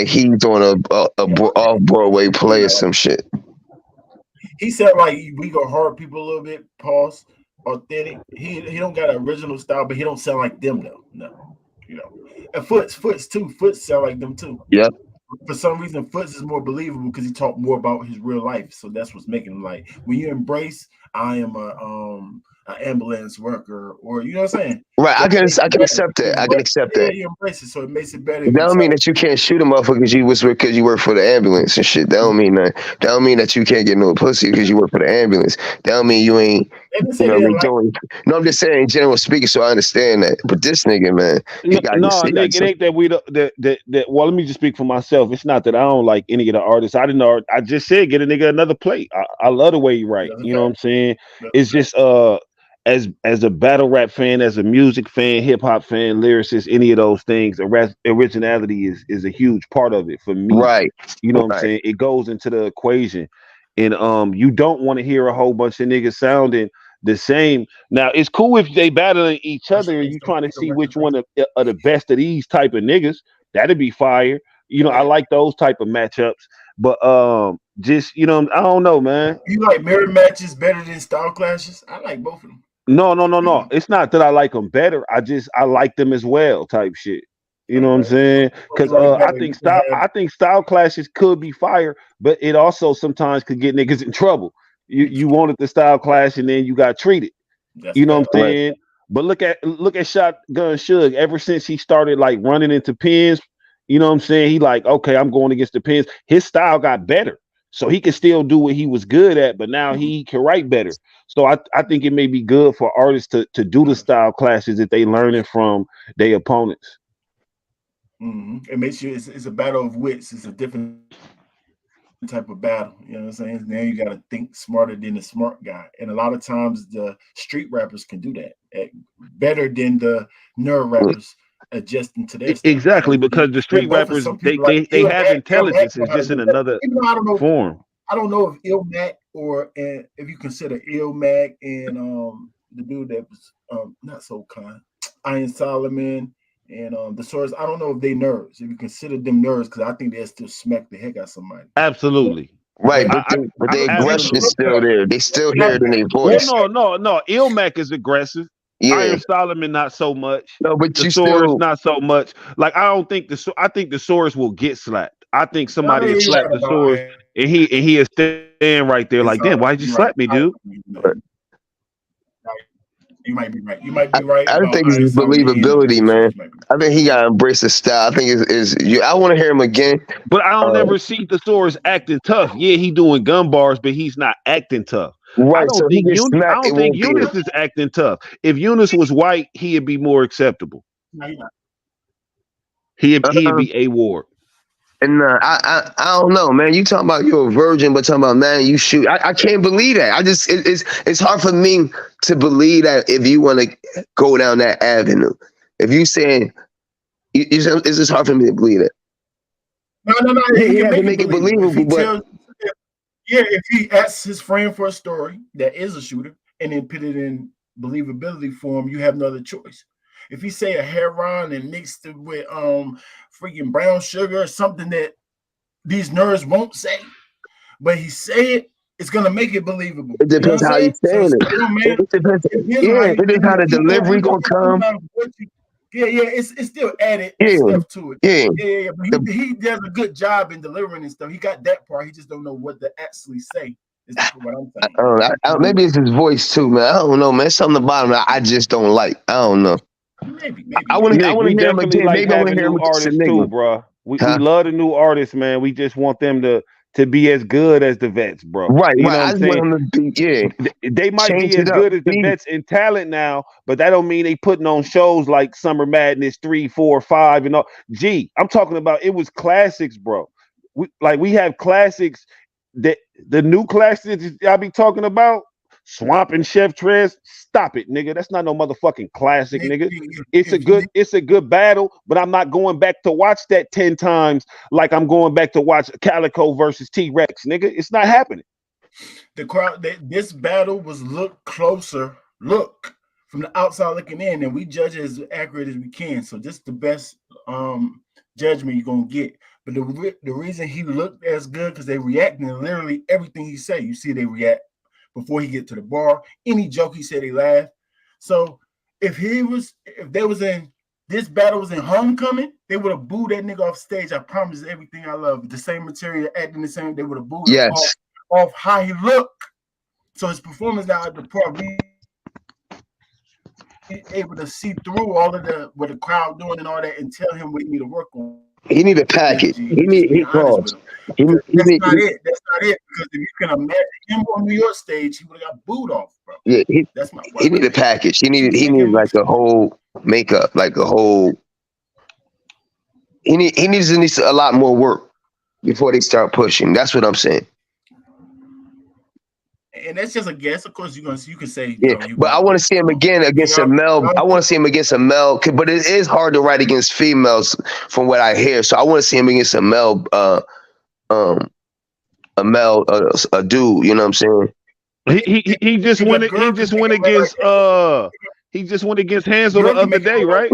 he's on a off Broadway play or some shit. He said like we go hard people a little bit. Pause. Authentic. He don't got an original style, but he don't sound like them though. No, you know. And Foots too. Foots sound like them too. Yeah. For some reason, Foots is more believable because he talked more about his real life. So that's what's making him like when you embrace, I am an ambulance worker, or you know what I'm saying. Right. I can accept that. I can accept that. You embrace it, so it makes it better. That don't mean that you can't shoot a motherfucker because you work for the ambulance and shit. That don't mean that. That don't mean that you can't get no pussy because you work for the ambulance. That don't mean you ain't. You know what I mean? No, I'm just saying in general speaking, so I understand that. But this nigga, man, nigga, it ain't that we that. Well, let me just speak for myself. It's not that I don't like any of the artists. I didn't know. I just said get a nigga another plate. I love the way you write. You know what I'm saying? It's just as a battle rap fan, as a music fan, hip hop fan, lyricist, any of those things, originality is a huge part of it for me. Right. You know what I'm saying? It goes into the equation. And you don't want to hear a whole bunch of niggas sounding the same. Now it's cool if they battling each other and you trying to see which one of the best of these type of niggas. That'd be fire. You know, I like those type of matchups. But just I don't know, man. You like mirror matches better than style clashes? I like both of them. No. It's not that I like them better. I like them as well, type shit. You know what I'm saying? Because I think style clashes could be fire, but it also sometimes could get niggas in trouble. You wanted the style clash and then you got treated. You know what I'm saying? Right. But look at Shotgun Suge. Ever since he started like running into pins, you know what I'm saying? He like, okay, I'm going against the pins. His style got better. So he can still do what he was good at, but now he can write better. So I think it may be good for artists to do the style clashes that they learning from their opponents. Mm-hmm. It makes you it's a battle of wits. It's a different type of battle. You know what I'm saying? Now you got to think smarter than the smart guy. And a lot of times the street rappers can do that better than the nerd rappers adjusting to their style. Exactly, because the street rappers they have intelligence. It's just in another form. I don't know if Ilmac or if you consider Ilmac and the dude that was not so kind, Iron Solomon. And the source, I don't know if they nerds. If you consider them nerds, because I think they'll still smack the heck out of somebody. Absolutely. Right, but the aggression is still there. They still hear it in their voice. Well, no. Ilmac is aggressive. Yeah. Iron Solomon not so much. No, but the Source not so much. Like I think the Source will get slapped. I think somebody will slap the Source, and he'll stand right there like, damn, why'd you slap me, dude? You might be right. I don't think it's believability, man. I think he gotta embrace the style. I think I want to hear him again. But I don't ever see the Source acting tough. Yeah, he doing gun bars, but he's not acting tough. Right. I don't think Yunus is acting tough. If Yunus was white, he'd be more acceptable. No, he'd be A-Ward. And I don't know, man. You talking about you're a virgin, but talking about, man, you shoot. I can't believe that. It's hard for me to believe that if you want to go down that avenue. If you saying, it's just hard for me to believe it. No. He has to make it believable, but if he asks his friend for a story that is a shooter and then put it in believability form, you have no other choice. If he say a heroin and mixed it with freaking brown sugar or something that these nerds won't say, but he say it, it's gonna make it believable. It You know what depends I'm how you saying? So saying it's it. still, man. It depends. It depends on how Yeah, you it depends how the delivery gonna come. Yeah, it's still added Yeah, stuff to it. yeah. Yeah. But he does a good job in delivering and stuff. He got that part. He just don't know what to actually say. Is what I'm saying. Maybe it's his voice too, man. I don't know, man. Something about him I just don't like. I don't know. Maybe. I want Nick, to we hear him definitely again. like Maybe I want to having hear him new against a artists too, nigga. bro. We Huh? love the new artists, man. We just want them to be as good as the vets, bro. Right. You know what I I'm just saying? want him to be, They might change be as it up. good as the vets in talent now, but that don't mean they putting on shows like Summer Madness 3, 4, 5, and all. Gee, I'm talking about it was classics, bro. We have classics that the new classics y'all be talking about. Swamp and Chef Trez, stop it, nigga. That's not no motherfucking classic, nigga. It's a good battle, but I'm not going back to watch that 10 times like I'm going back to watch Calico versus T-Rex, nigga. It's not happening. The crowd, this battle was look closer, look from the outside looking in, and we judge it as accurate as we can. So this is the best judgment you're gonna get. But the reason he looked as good because they reacting to literally everything he say. You see, they react before he get to the bar. Any joke he said, they laugh. So if they was in this battle was in Homecoming, they would have booed that nigga off stage. I promise everything I love. The same material, acting the same, they would have booed him off how he looked. So his performance now at the pro, we able to see through all of what the crowd doing and all that and tell him what he need to work on. He need a package. He need being honest with him. That's not it. That's not it. Because if you can imagine him on New York stage, he would have got booed off, bro. Yeah, that's my he need a package. He need like a whole makeup, like a whole. He needs a lot more work before they start pushing. That's what I'm saying. And that's just a guess. Of course, you can say, yeah. But I want to see him again against a male. I want to see him against a male. But it is hard to write against females, from what I hear. So I want to see him against a male, a dude. You know what I'm saying? He just went. He just went against. He just went against Hansel the other day, right?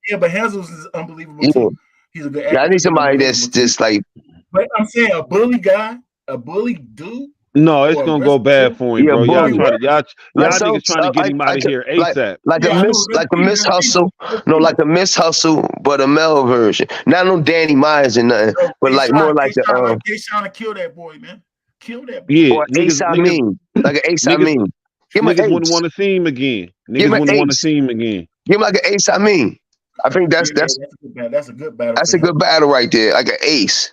Yeah, but Hansel's is unbelievable too. He's a good actor. I need somebody that's just like. But I'm saying a bully guy, a bully dude. No, it's gonna go bad for him, bro. Y'all niggas trying to get him out of here ASAP. Like a Miss Hustle, like a Miss Hustle, but a male version. Not no Danny Myers and nothing, but like more like they trying to kill that boy, man. Kill that boy. Yeah, or Ace I mean, like an Ace I mean. Niggas wouldn't want to see him again. Niggas wouldn't want to see him again. Give him like an Ace I mean. I think that's a good battle. That's a good battle right there, like an Ace.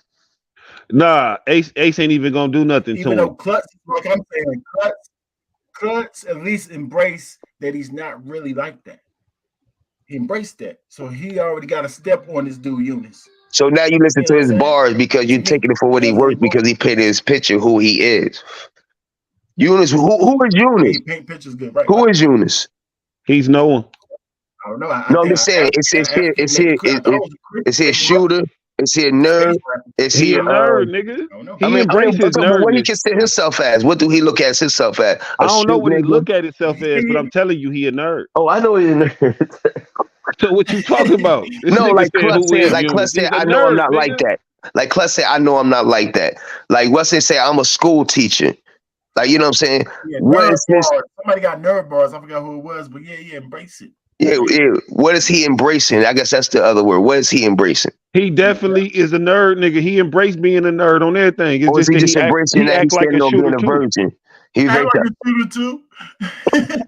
Nah, Ace ain't even gonna do nothing to him. Even though Klutz, like I'm saying, Klutz at least embrace that he's not really like that. He embraced that, so he already got a step on this dude Yunus. So now you listen to his bars because you're taking it for what he worth because he painted his picture who he is. Yunus, who is Yunus? He paint pictures good, right? Who is Yunus? He's no one. I don't know. I'm just saying, is he a shooter? Is he a nerd? Is he a nerd, nigga? He embraces his nerd. What he consider himself as? What do he look at himself as? I don't know what he look at himself as, but I'm telling you, he a nerd. Oh, I know he's a nerd. So what you talking about? No, like Klutz said, I know I'm not like that. Like Klutz said, I know I'm not like that. Like what's they say? I'm a school teacher. Like you know what I'm saying? Yeah, somebody got nerd bars. I forgot who it was, but yeah, embrace it. Yeah. What is he embracing? I guess that's the other word. What is he embracing? He definitely is a nerd, nigga. He embraced being a nerd on everything. It's or is he just embracing that he's like a shooter being a virgin? He act like a shooter too.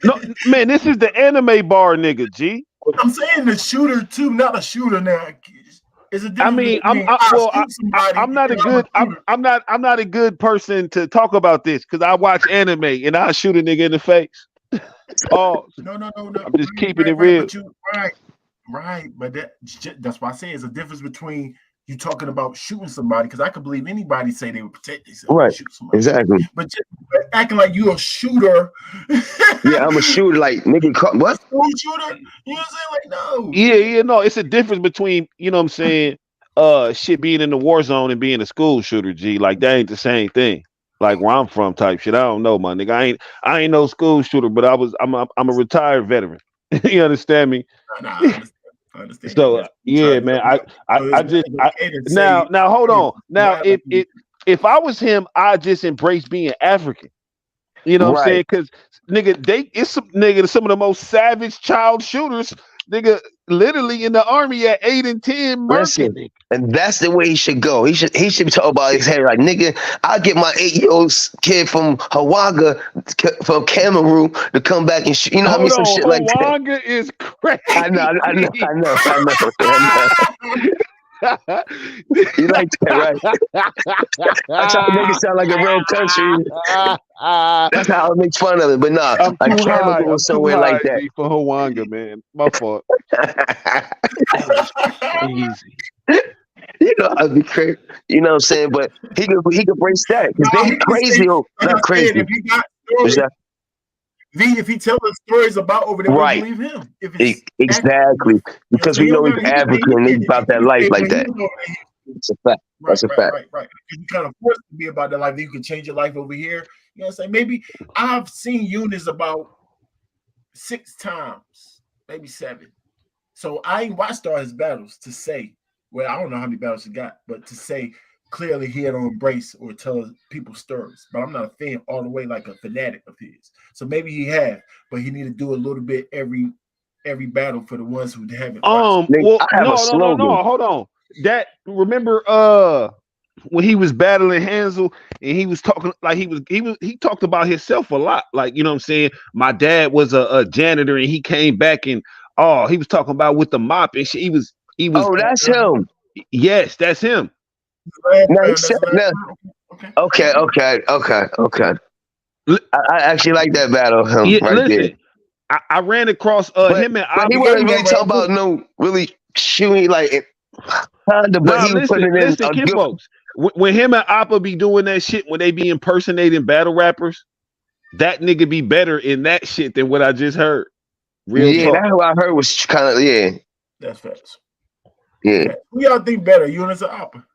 No, man, this is the anime bar, nigga. G. I'm saying the shooter too, not a shooter now. It's a I mean, I'm not a good. I'm not a good person to talk about this because I watch anime and I shoot a nigga in the face. Oh no. I'm just keeping it real. Right. But that's why I say it's a difference between you talking about shooting somebody because I could believe anybody say they would protect themselves. Right. Shoot somebody. Exactly. But acting like you a shooter. Yeah, I'm a shooter. Like nigga, what? Shooter? You know what I'm saying? Like no. Yeah. No, it's a difference between you know what I'm saying. Shit being in the war zone and being a school shooter. G, like that ain't the same thing. Like where I'm from, type shit. I don't know, my nigga. I ain't no school shooter, but I'm a retired veteran. You understand me? Nah, I understand. I understand. So yeah, man. Now hold on. Now if I was him, I'd just embrace being African. You know what I'm saying? Because nigga, it's some of the most savage child shooters, nigga, literally in the army at 8 and 10 Listen, murking. and that's the way he should go. He should be talking about his head like, nigga, I'll get my 8-year-old kid from Hawaga, from Cameroon, to come back and you know what I mean? Some shit like that. Hawaga is crazy. I know. You like that, right? That's how it makes it sound like a real country. That's how it makes fun of it. But nah, I'm like too high. Cameroon somewhere like that. For Hawaga, man. My fault. Easy. You know, I'd be crazy. You know what I'm saying? But he could brace that because they crazy. Not crazy. If he got if he tells us stories about over there, we believe him. If it's exactly, because we know he's African and he's about that life like that. It's a fact. That's a fact. Right. You kind of forced to be about that life. You can change your life over here. You know what I'm saying? Maybe I've seen Yunus about 6 times, maybe 7. So I ain't watched all his battles to say. Well, I don't know how many battles he got, but to say clearly he had to embrace or tell people stories. But I'm not a fan all the way like a fanatic of his. So maybe he have, but he need to do a little bit every battle for the ones who haven't. Well, no, hold on. That remember when he was battling Hansel and he was talking like he talked about himself a lot. Like, you know what I'm saying? My dad was a janitor and he came back and he was talking about with the mop and shit. He was Oh, that's him. Yes, that's him. Okay. I actually like that battle. Listen, I ran across him and he wasn't really talking about no really shooting like but he was putting in kid folks. When him and Appa be doing that shit, when they be impersonating battle rappers, that nigga be better in that shit than what I just heard. Real talk. That's what I heard was kind of That's facts. Yeah. Okay. Who y'all think better, Yunus or Appa?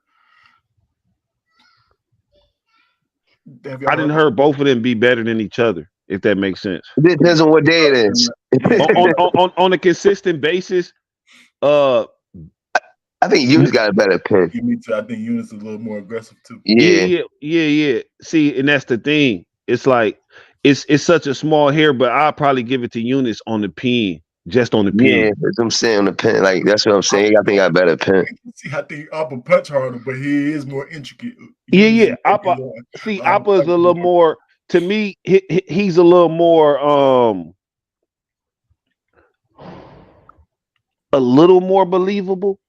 I didn't heard both of them be better than each other, if that makes sense. It depends on what day it is. on a consistent basis, I think Yunus got a better pen. Me too. I think Yunus is a little more aggressive too. Yeah. See, and that's the thing. It's like it's such a small hair, but I'll probably give it to Yunus on the pen. Just on the pen. Yeah, that's what I'm saying on the pen. Like that's what I'm saying. I think I better pen. I think Appa punch harder, but he is more intricate. Yeah. Appa is a little more. To me, he's a little more. A little more believable.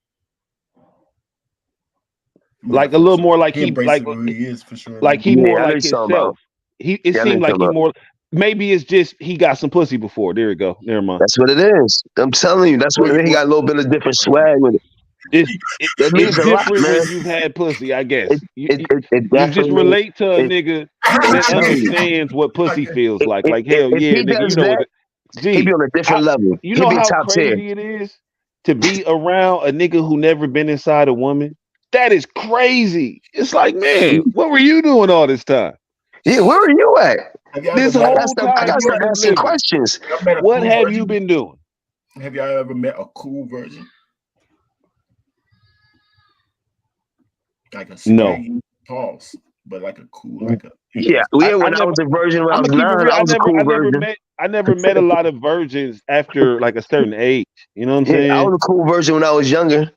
Like a little more like he is for sure. Like he more like himself. It seemed like he more. Maybe it's just he got some pussy before. There we go. Never mind. That's what it is. I'm telling you, that's what it is. He got a little bit of different swag with it. It's different when you've had pussy, I guess. You just relate to a nigga that understands what pussy feels like. Like, hell yeah, nigga. You know what? He be on a different level. You know how crazy it is to be around a nigga who never been inside a woman? That is crazy. It's like, man, what were you doing all this time? Yeah, where are you at? This whole time I gotta start asking questions. What have you been doing? Have y'all ever met a cool virgin? Like a pause, but like a cool, like a when I was a virgin when I was 9, I was a cool virgin. I never met a lot of virgins after like a certain age. You know what I'm saying? I was a cool virgin when I was younger.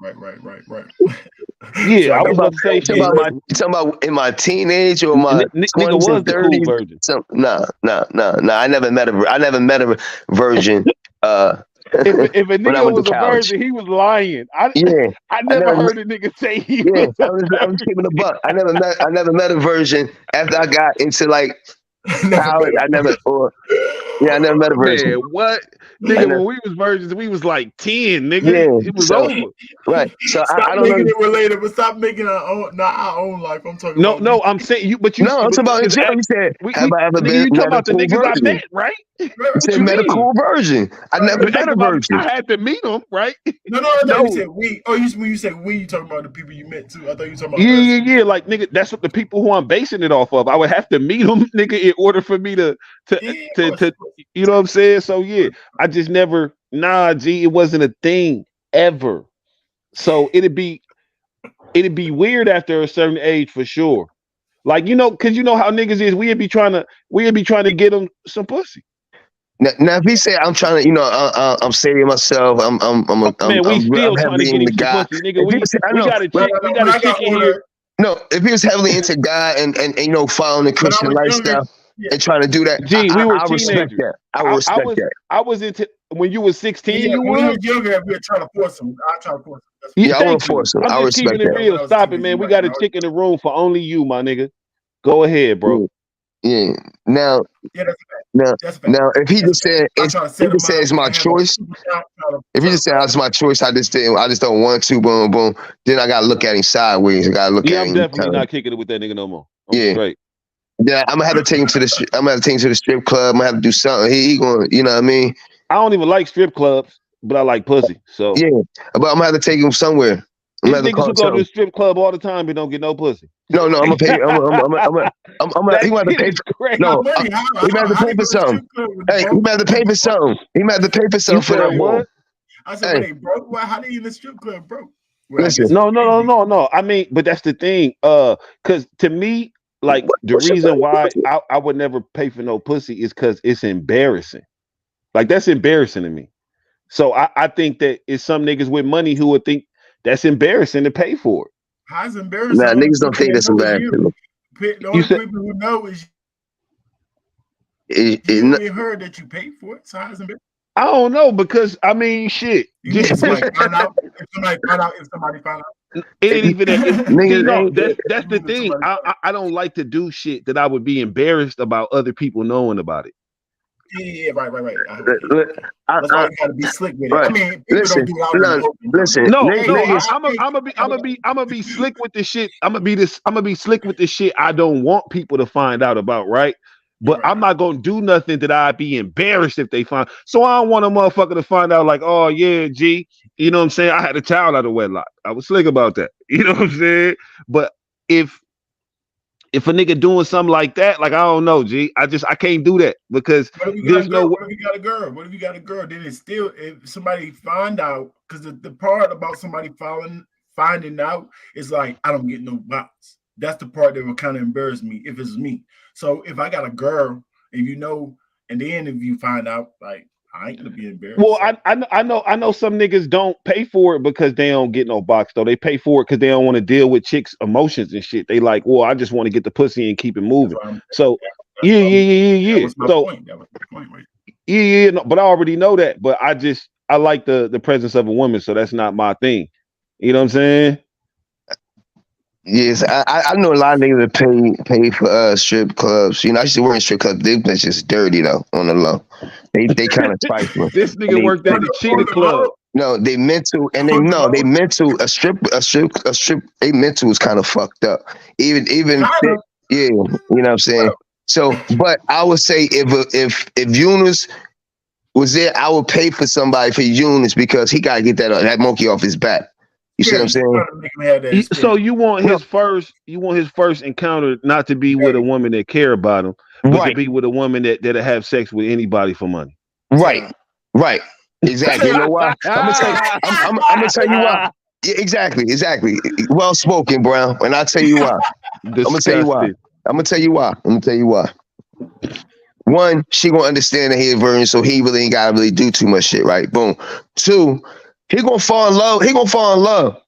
Right. Yeah, I was about to say shit. You talking about in my teenage or my 20s and 30s? Nah. I never met a virgin. If a nigga was a virgin, he was lying. I never heard a nigga say he was. I was keeping a buck. I never met a virgin after I got into like college. I never met a virgin. Man, what? Nigga, when we was virgins, we was like 10, nigga. Yeah, it was over. Right. So I don't making it related, but stop making our own life. I'm talking about No, I'm saying you, but you I'm talking about you said, have I ever been? You talking about the niggas virgin? I met, right? You said met a cool virgin. I never met a virgin. I had to meet them, right? No. I thought you said we. Oh, when you said we, you talking about the people you met too. I thought you talking about Yeah. Like nigga, that's what the people who I'm basing it off of. I would have to meet them, nigga, in order for me to You know what I'm saying? So yeah, I just never. Nah, G, it wasn't a thing ever. So it'd be weird after a certain age for sure. Like because you know how niggas is. We'd be trying to get them some pussy. Now, if he say I'm trying to, I'm saving myself, Man, we I'm still trying to heavily get him into some God. pussy, nigga. If he say, I We know, got a but chick. We When got a I got chick in older, here. no, if he was heavily into God and following the when I Christian was younger, lifestyle yeah, and trying to do that, G, we were I respect teenagers. that. I would respect that. I was into when you was 16. yeah. You When he were. was younger, we were trying to force him. I try to force him. That's Yeah, Yeah, I wouldn't thank you. force him. I'm I just respect keeping it that. when real. I was a Stop it, teenager. man. We Right got a now, chick in the room for only you, my nigga. Go ahead, bro. Yeah. Now, yeah, that's a fact. now, That's a fact. now, if he That's a just fact. said I try to he set him just said up it's my and have a choice. super shot. If he just said it's my choice, I just don't want to. Boom, boom. Then I gotta look at him sideways. I gotta look Yeah, at I'm him. definitely not kicking it with that nigga no more. I'm Yeah. straight. Yeah, I'm gonna have to take him to the. I'm gonna have to take him to the strip club. I'm gonna have to do something. He going. You know what I mean? I don't even like strip clubs, but I like pussy. So Yeah, but I'm gonna have to take him somewhere. I'm it's gonna have to niggas call who him go to the something. strip club all the time but don't get no pussy. No, I'm gonna pay. He That gonna have to shit pay. is crazy. No, Money. he might have to How pay they for go to the something. strip club when they Hey, he broke? might have to pay for something. He might have to pay for You something for said that boom. what? I said, Hey, when they broke, well, how they in the strip club broke? Well, I listen. guess if you can't be. No. I mean, but that's the thing. Cause to me, like the What's your reason why budget? I would never pay for no pussy is because it's embarrassing. Like that's embarrassing to me. So I think that it's some niggas with money who would think that's embarrassing to pay for it. How's embarrassing? Nah, Only niggas don't people think that that's know is you. embarrassing. The You only said people who know is It, you it, and her that you paid for it. So how's embarrassing? I don't know because I mean shit. You mean if somebody find out? If somebody find out, It ain't even that. See, niggas no, ain't. that's you the mean if thing. somebody find I don't like to do shit that I would be embarrassed about other people knowing about it. Yeah, right. I, That's why you gotta be slick with it. I right. mean, people don't Listen, do it out in the open. listen. No, Niggas. I'm gonna be slick with this shit. I'm gonna be slick with this shit. I don't want people to find out about, right? But Right. I'm not gonna do nothing that I'd be embarrassed if they find. So I don't want a motherfucker to find out, like, oh yeah, G, you know what I'm saying? I had a child out of wedlock. I was slick about that. You know what I'm saying? But if a nigga doing something like that, like I don't know, G, I can't do that because What if you got a there's girl? no. What if you got a girl? What if you got a girl? Then it's still if somebody find out because the part about somebody finding out is like I don't get no box. That's the part that would kind of embarrass me if it's me. So if I got a girl and you know, and then if you find out, like I ain't gonna be embarrassed. Well, I know some niggas don't pay for it because they don't get no box though. They pay for it because they don't want to deal with chicks' emotions and shit. They like, well, I just want to get the pussy and keep it moving. So That was my So point. That was my point, right? yeah, no, but I already know that. But I like the presence of a woman, so that's not my thing. You know what I'm saying? Yes, I know a lot of niggas that pay for strip clubs. You know, I used to work in strip clubs. They just dirty though on the low. They kind of trifling. This nigga worked at the Cheetah Club. No, they mental and they mental a strip they mental is kind of fucked up. Even yeah, you know what I'm saying. So, but I would say if Yunus was there, I would pay for somebody for Yunus because he gotta get that monkey off his back. You see what I'm saying? So you want his first encounter not to be with a woman that care about him, but to be with a woman that'll have sex with anybody for money. Right. Exactly. You know why? I'm gonna tell you why. Yeah, exactly. Well spoken, Brown. And I'll tell you why. I'm gonna tell you why. One, she gonna understand that he a virgin, so he really ain't gotta really do too much shit, right? Boom. Two, he gonna fall in love.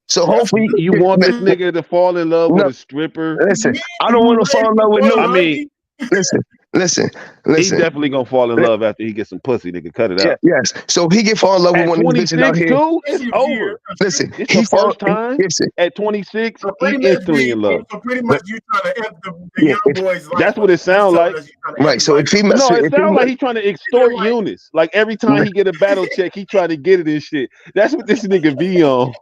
So hopefully you want this nigga to fall in love with a stripper. Listen, I don't want to fall in love with no. I mean, listen. He definitely gonna fall in love after he gets some pussy. Nigga, cut it out. Yes. So he can fall in love with one of these bitches out here. Too, it's over. Listen, it's the first time. At 26, he instantly in love. So pretty much you trying to F the young boys. That's what it sounds like. Right. So if he it sounds like he's trying to extort Yunus. Like every time he get a battle check, he trying to get it and shit. That's what this nigga be on.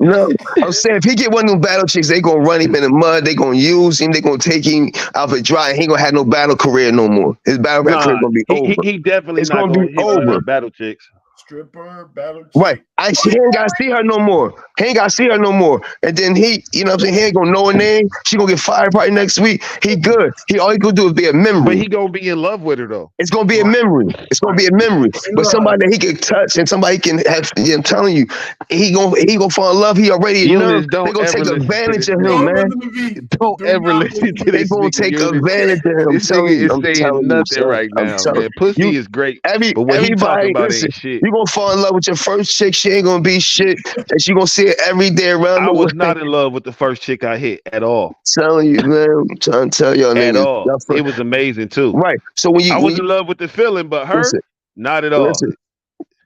No, I'm saying if he get one of them battle chicks, they gonna run him in the mud. They gonna use him. They gonna take him out for dry. He ain't gonna have no battle career no more. His battle career gonna be over. He definitely it's not gonna be over. Battle chicks. Stripper battle. Right. He ain't gotta see her no more. He ain't gotta see her no more. And then he, you know what I'm saying, he ain't gonna know her name. She gonna get fired probably next week. He good. All he gonna do is be a But memory. he gonna be in love with her though. It's gonna be a memory. It's gonna be a memory. But somebody that he can touch and somebody can have, you know, I'm telling you, he gonna fall in love. He already a Eunice, nerve. They don't gonna ever take listen to advantage this of nigga. him, man. Don't Do ever not listen to They this gonna nigga. take Eunice. advantage of him. I'm This telling nigga you. is I'm saying telling you, nothing son. right I'm now, telling man. Pussy you. is great, but what he talking Everybody, about listen, ain't shit. you gonna fall in love with your first chick. She ain't gonna be shit, and she gonna see it every day around I the was way. not in love with the first chick I hit at all. Telling you, man. I'm trying to tell y'all At niggas. all. It was amazing too. Right. So when I you was in love with the feeling, but her, listen, not at all. listen.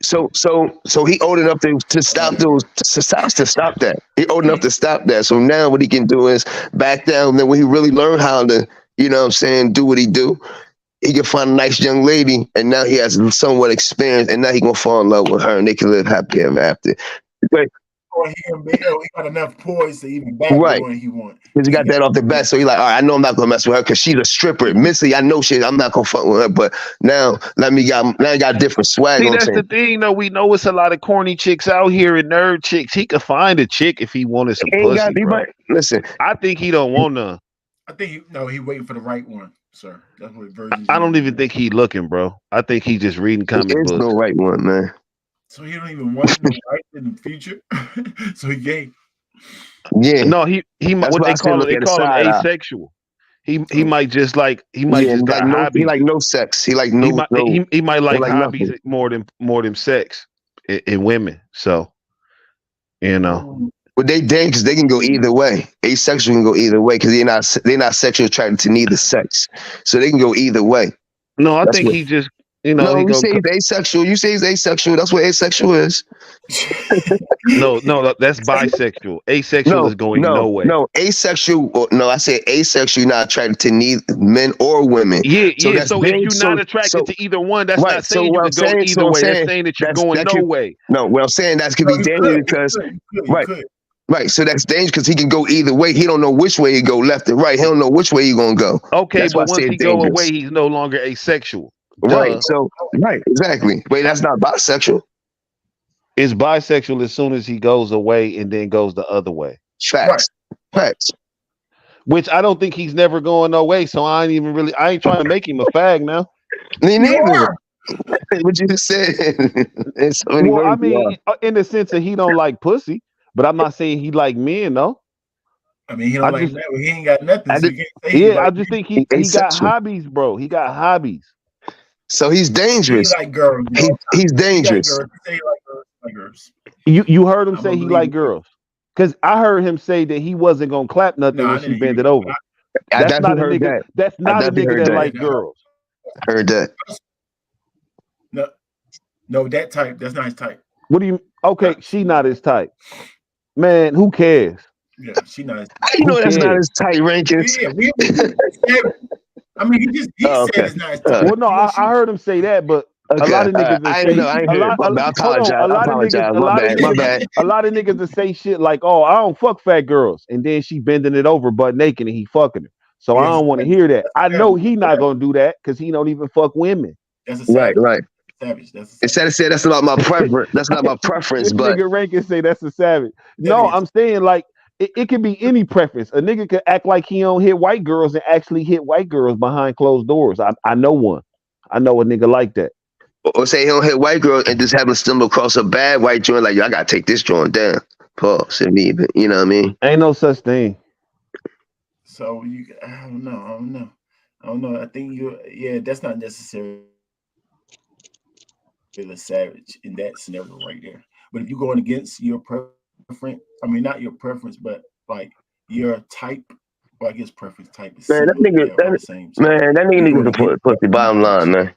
So he old enough to stop those to stop that. He old enough to stop that. So now what he can do is back down. And then when he really learn how to, you know what I'm saying, do what he do, he can find a nice young lady, and now he has somewhat experience, and now he gonna fall in love with her, and they can live happy ever after. But, Or he got enough poise to even back the right. one he want. Because he got that off the bat, so he like, all right, I know I'm not gonna mess with her because she's a stripper. Mentally, I know I'm not gonna fuck with her. But now, now I got different swag See, on. that's the thing, though. We know it's a lot of corny chicks out here and nerd chicks. He could find a chick if he wanted some pussy, bro. Listen, I think he don't want none. I think he waiting for the right one, sir. That's what virgins. I don't even think he looking, bro. I think he just reading comic there is books. no right one, man. So he don't even want no right in the future. So he gay. Yeah. No, he That's what why I they said call look it. They at the call him side eye. asexual. He might just like he might just got like no, hobbies. he like no sex. He like no. He might like like hobbies nothing. more than sex in women. So you know. But they dangerous. They can go either way. Asexual can go either way because they're not sexually attracted to neither sex, so they can go either way. No, I think he just No, he you go. say he's asexual. You say he's asexual. That's what asexual is. No, that's bisexual. Asexual is going no way. No, asexual. No, I said asexual. You're not attracted to neither men or women. Yeah, so yeah. That's So if you're not attracted to either one, that's right. not saying you what can go either way. That's saying that you're going no way. No, what I'm saying that could be dangerous because right. Right, so that's dangerous because he can go either way. He don't know which way he go, left or right. He don't know which way he gonna go. Okay, that's but once he go away, he's no longer asexual. Right. So right, exactly. Wait, that's not bisexual. It's bisexual as soon as he goes away and then goes the other way. Facts. Facts. Which I don't think he's never going no way. So I ain't trying to make him a fag now. Me neither. What you just said. Well, I mean, in the sense that he don't like pussy, but I'm not saying he like men, though. I mean, he don't like that. He ain't got nothing. So you can't say yeah, I just think he got hobbies, bro. He got hobbies. So he's dangerous. He like girls. He's dangerous. He like girls. You heard him say he like girls. Because I heard him say that he wasn't gonna clap nothing when she bent it over. That's not a nigga. That's not a nigga that like girls. Heard that. No, that type. That's not his type. What do you? Okay, she not his type. Man, who cares? Yeah, she not his type. How you know that's not his type, Rankins? Yeah, I mean, he said it's not his type. Well, no, I heard him say that, but a lot of niggas a lot of niggas that say shit like, "Oh, I don't fuck fat girls," and then she bending it over butt naked and he fucking her. So I don't want to hear that. I know he not gonna do that because he don't even fuck women. That's a right. Savage. Instead of saying that's not my preference, that's not my preference. This but nigga Rankin say that's a savage. No, I'm saying like it can be any preference. A nigga could act like he don't hit white girls and actually hit white girls behind closed doors. I know one. I know a nigga like that. Or say he don't hit white girls and just happen to stumble across a bad white joint like, yo, I gotta take this joint down. Pause. You know what I mean? Ain't no such thing. So I don't know. I think that's not necessarily a savage in that scenario right there. But if you're going against your preference, I mean not your preference, but like your type, well, I guess preference type is man, that nigga needs to put the bottom line, man.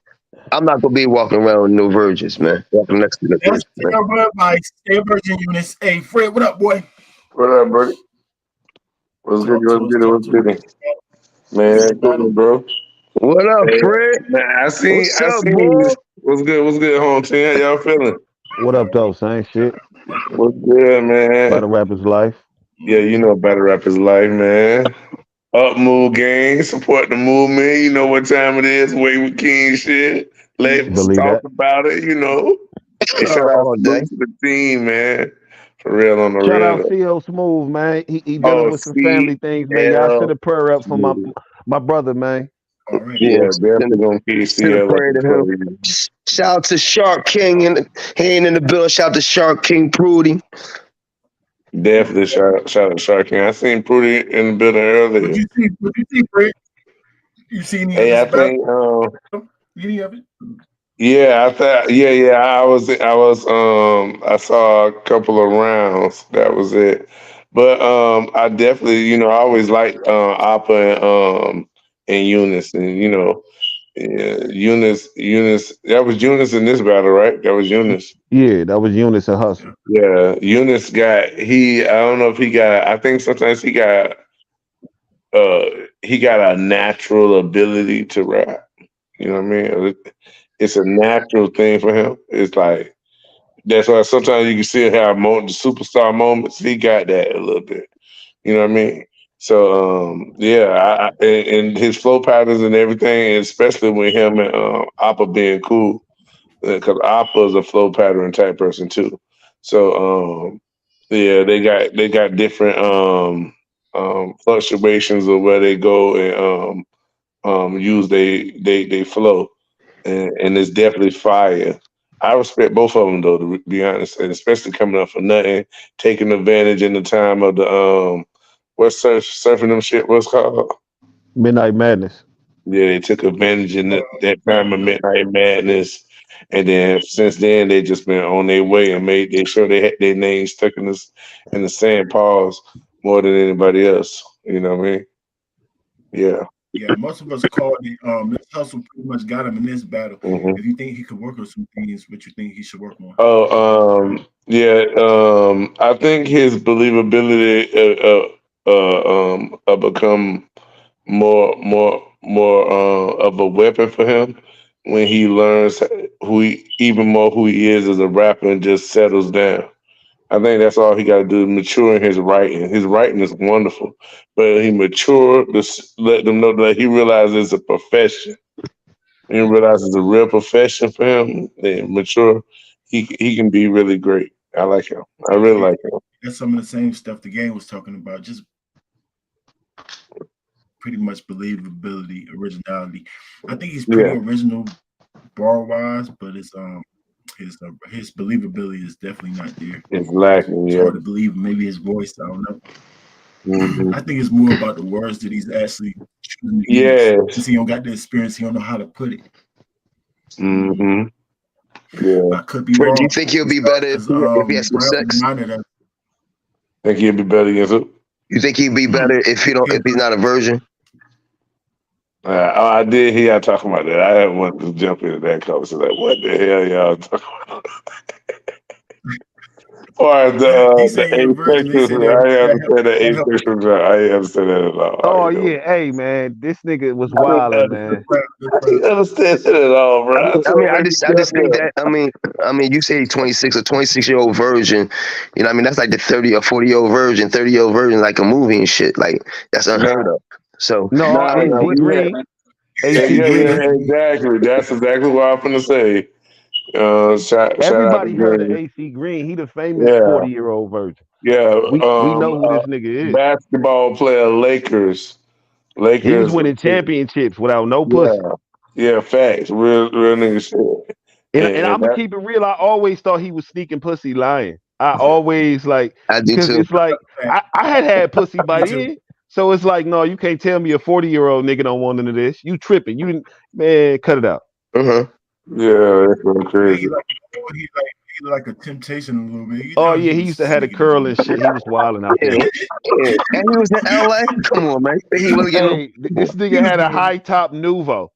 I'm not gonna be walking around with no virgins, man. Walking next to the virgin. That's Stay Virgin Yunus. Hey, Fred, what up, boy? What up, buddy? What's good? Man, cool, bro. What up, Fred? Man, I seen you. What's good, home team? How y'all feeling? What up, though? Same shit. What's good, man? Battle rapper's life. Yeah, you know battle rapper's life, man. Up move gang, support the movement. You know what time it is. Way with King shit. Let's talk about it. You know. Hey, shout out all day. to the team, man. For real, on the Shout real. out CO Smooth, man. He dealing Oh, with some family things, man. Y'all CL. send a prayer up for my brother, man. All right. Yeah, Yeah, definitely gonna keep send a CL up prayer in to him. prayer. Shout out to Shark King and he ain't in the building. Shout out to Shark King Prudy. Definitely shout out Shark King. I seen Prudy in the building What earlier. you see? What you see, Fred? You see any of Hey, this I battle? think Any of it? yeah, I thought yeah, I saw a couple of rounds. That was it. But I definitely, I always liked Appa and Eunice, and yeah, Eunice, that was Eunice in this battle, right? That was Eunice. Yeah, that was Yunus and Hustle. Yeah, Eunice I don't know if he got, I think sometimes uh he got a natural ability to rap. You know what I mean? It's a natural thing for him. It's like that's why sometimes you can see how the superstar moments. He got that a little bit. You know what I mean? So yeah, and his flow patterns and everything, especially with him and Appa being cool, because Appa is a flow pattern type person too. So yeah, they got different fluctuations of where they go and use they flow, and it's definitely fire. I respect both of them though, to be honest, and especially coming up for nothing, taking advantage in the time of the what's surfing them shit what's called. Midnight Madness. Yeah, they took advantage in that time of Midnight Madness, and then since then they just been on their way and made they sure they had their names stuck in the sand paws more than anybody else. You know what I mean? Yeah. Yeah, most of us called it. This hustle pretty much got him in this battle. hmm If you think he could work on some things, what you think he should work on? Yeah. I think his believability become more of a weapon for him when he learns even more who he is as a rapper and just settles down. I think that's all he got to do, mature in his writing. His writing is wonderful, but he mature to let them know that he realizes it's a profession. He realizes it's a real profession for him. Then mature, he can be really great. I like him. I really Yeah, like him. that's some of the same stuff the game was talking about. Just pretty much believability, originality. I think he's pretty Yeah, original bar wise, but his believability is definitely not there. it's lacking. It's Yeah. hard to believe. Maybe his voice. I don't know. hmm I think it's more about the words that he's actually choosing to use. Since Yes. he don't got the experience, he don't know how to put it. hmm Yeah. I could be Fred, do you wrong. think he'll be better Because if he has some Brown sex? reminded us Think he'll be better against who? You think he'd be better if he's not a virgin? I did hear y'all talking about that. I had wanted to jump into that conversation. Like, what the hell y'all talking about? Or he the said you're a virgin. They said asexual. that I ain't understand the that help. asexual. I ain't understand that at all. Oh yeah, hey man, this nigga was I don't wilding, understand. man. I ain't understand it at all, bro. I I mean, told him I just think that I mean, you say 26 or 26-year-old virgin, you know, what I mean, that's like the 30 or 40-year-old virgin, 30-year-old virgin, like a movie and shit. Like that's unheard of. So No, nah, AC we had, Green, AC yeah, Green. exactly. That's exactly what I'm finna say. Shout out to Everybody heard of Green. AC Green. He the famous Yeah, 40-year-old virgin. yeah. We know who this nigga is. Basketball player, Lakers. He was Lakers. winning championships without no pussy. Yeah, yeah. Facts. Real nigga shit. And And I'm gonna that. keep it real. I always thought he was sneaking pussy lying. I always like I do because too. it's like I had pussy by Me too. then. So it's like, no, you can't tell me a 40-year-old nigga don't want none of this. You tripping. Man, cut it out. Uh-huh. Yeah, that's so Yeah, crazy. he like a temptation a little bit. You Oh know, yeah, he he was used to have a sneaking his curl way. and shit. He was wilding out Yeah, there. yeah. And he was in LA. Come on, man. He wasn't getting no. Hey, this nigga had a high top Nuvo.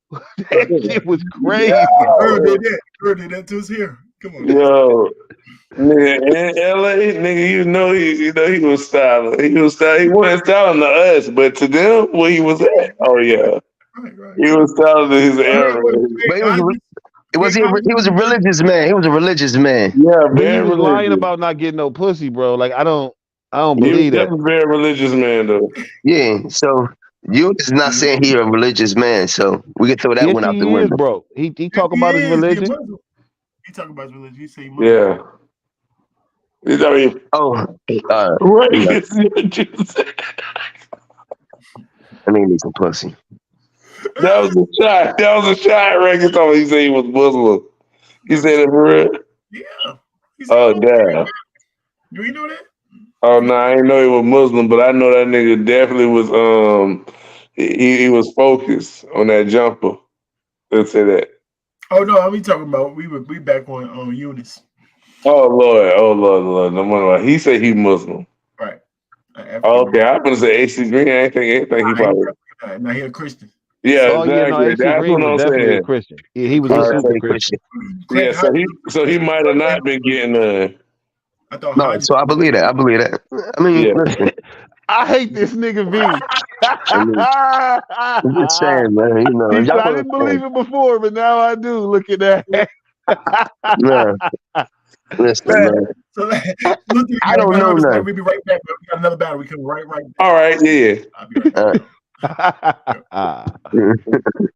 That shit was Yeah. crazy. Bird did that. Bird did that to his hair. Come on. Yo, nigga, in LA, nigga, he was styling. He was styling. He wasn't styling to us, but to them, where he was at, oh yeah, Right. he was styling to his Bird era. But he Big he was a Ivan, religious man. He was a religious man. Yeah, But he very was lying religious. about not getting no pussy, bro. Like I don't He was believe that. definitely a very religious man, though. Yeah. So you is not saying he a religious man. So we can throw that Yes, one out the he is, window. bro. He Yes, talk he about his is. He a religion. Muslim. He talking about his religion. He say he Muslim. Yeah. I mean, Oh, right. yeah, It's your juice. I need me some pussy. That was a shot. That was a shot. Reagan told me he said he was Muslim. He said it for real. Yeah. He said, Oh okay. damn. Do you know that? Oh no, I didn't know he was Muslim, but I know that nigga definitely was. He was focused on that jumper. Let's say that. Oh no, we talking about we back on Yunus. Oh Lord. No wonder why he said he Muslim. Right. Okay, I'm gonna say AC Green. I ain't think he probably. Now he a Christian. Yeah, Oh yeah, no, exactly. AC That's Green what was I'm definitely a saying. Christian. He was a I super say Christian. Christian. Yeah, so he might have not been getting I thought No, Hodges. so I believe that. I believe that. I mean, Yeah. listen, I hate this nigga V. I mean, I'm just saying, man. You know, He if said y'all I want didn't believe it before, but now I do. Look at that. nah, listen, Man. man. So look, I don't know nothing. we'll be right back. We got another battle. We come right back. All right. Yeah. I'll be right back. All right.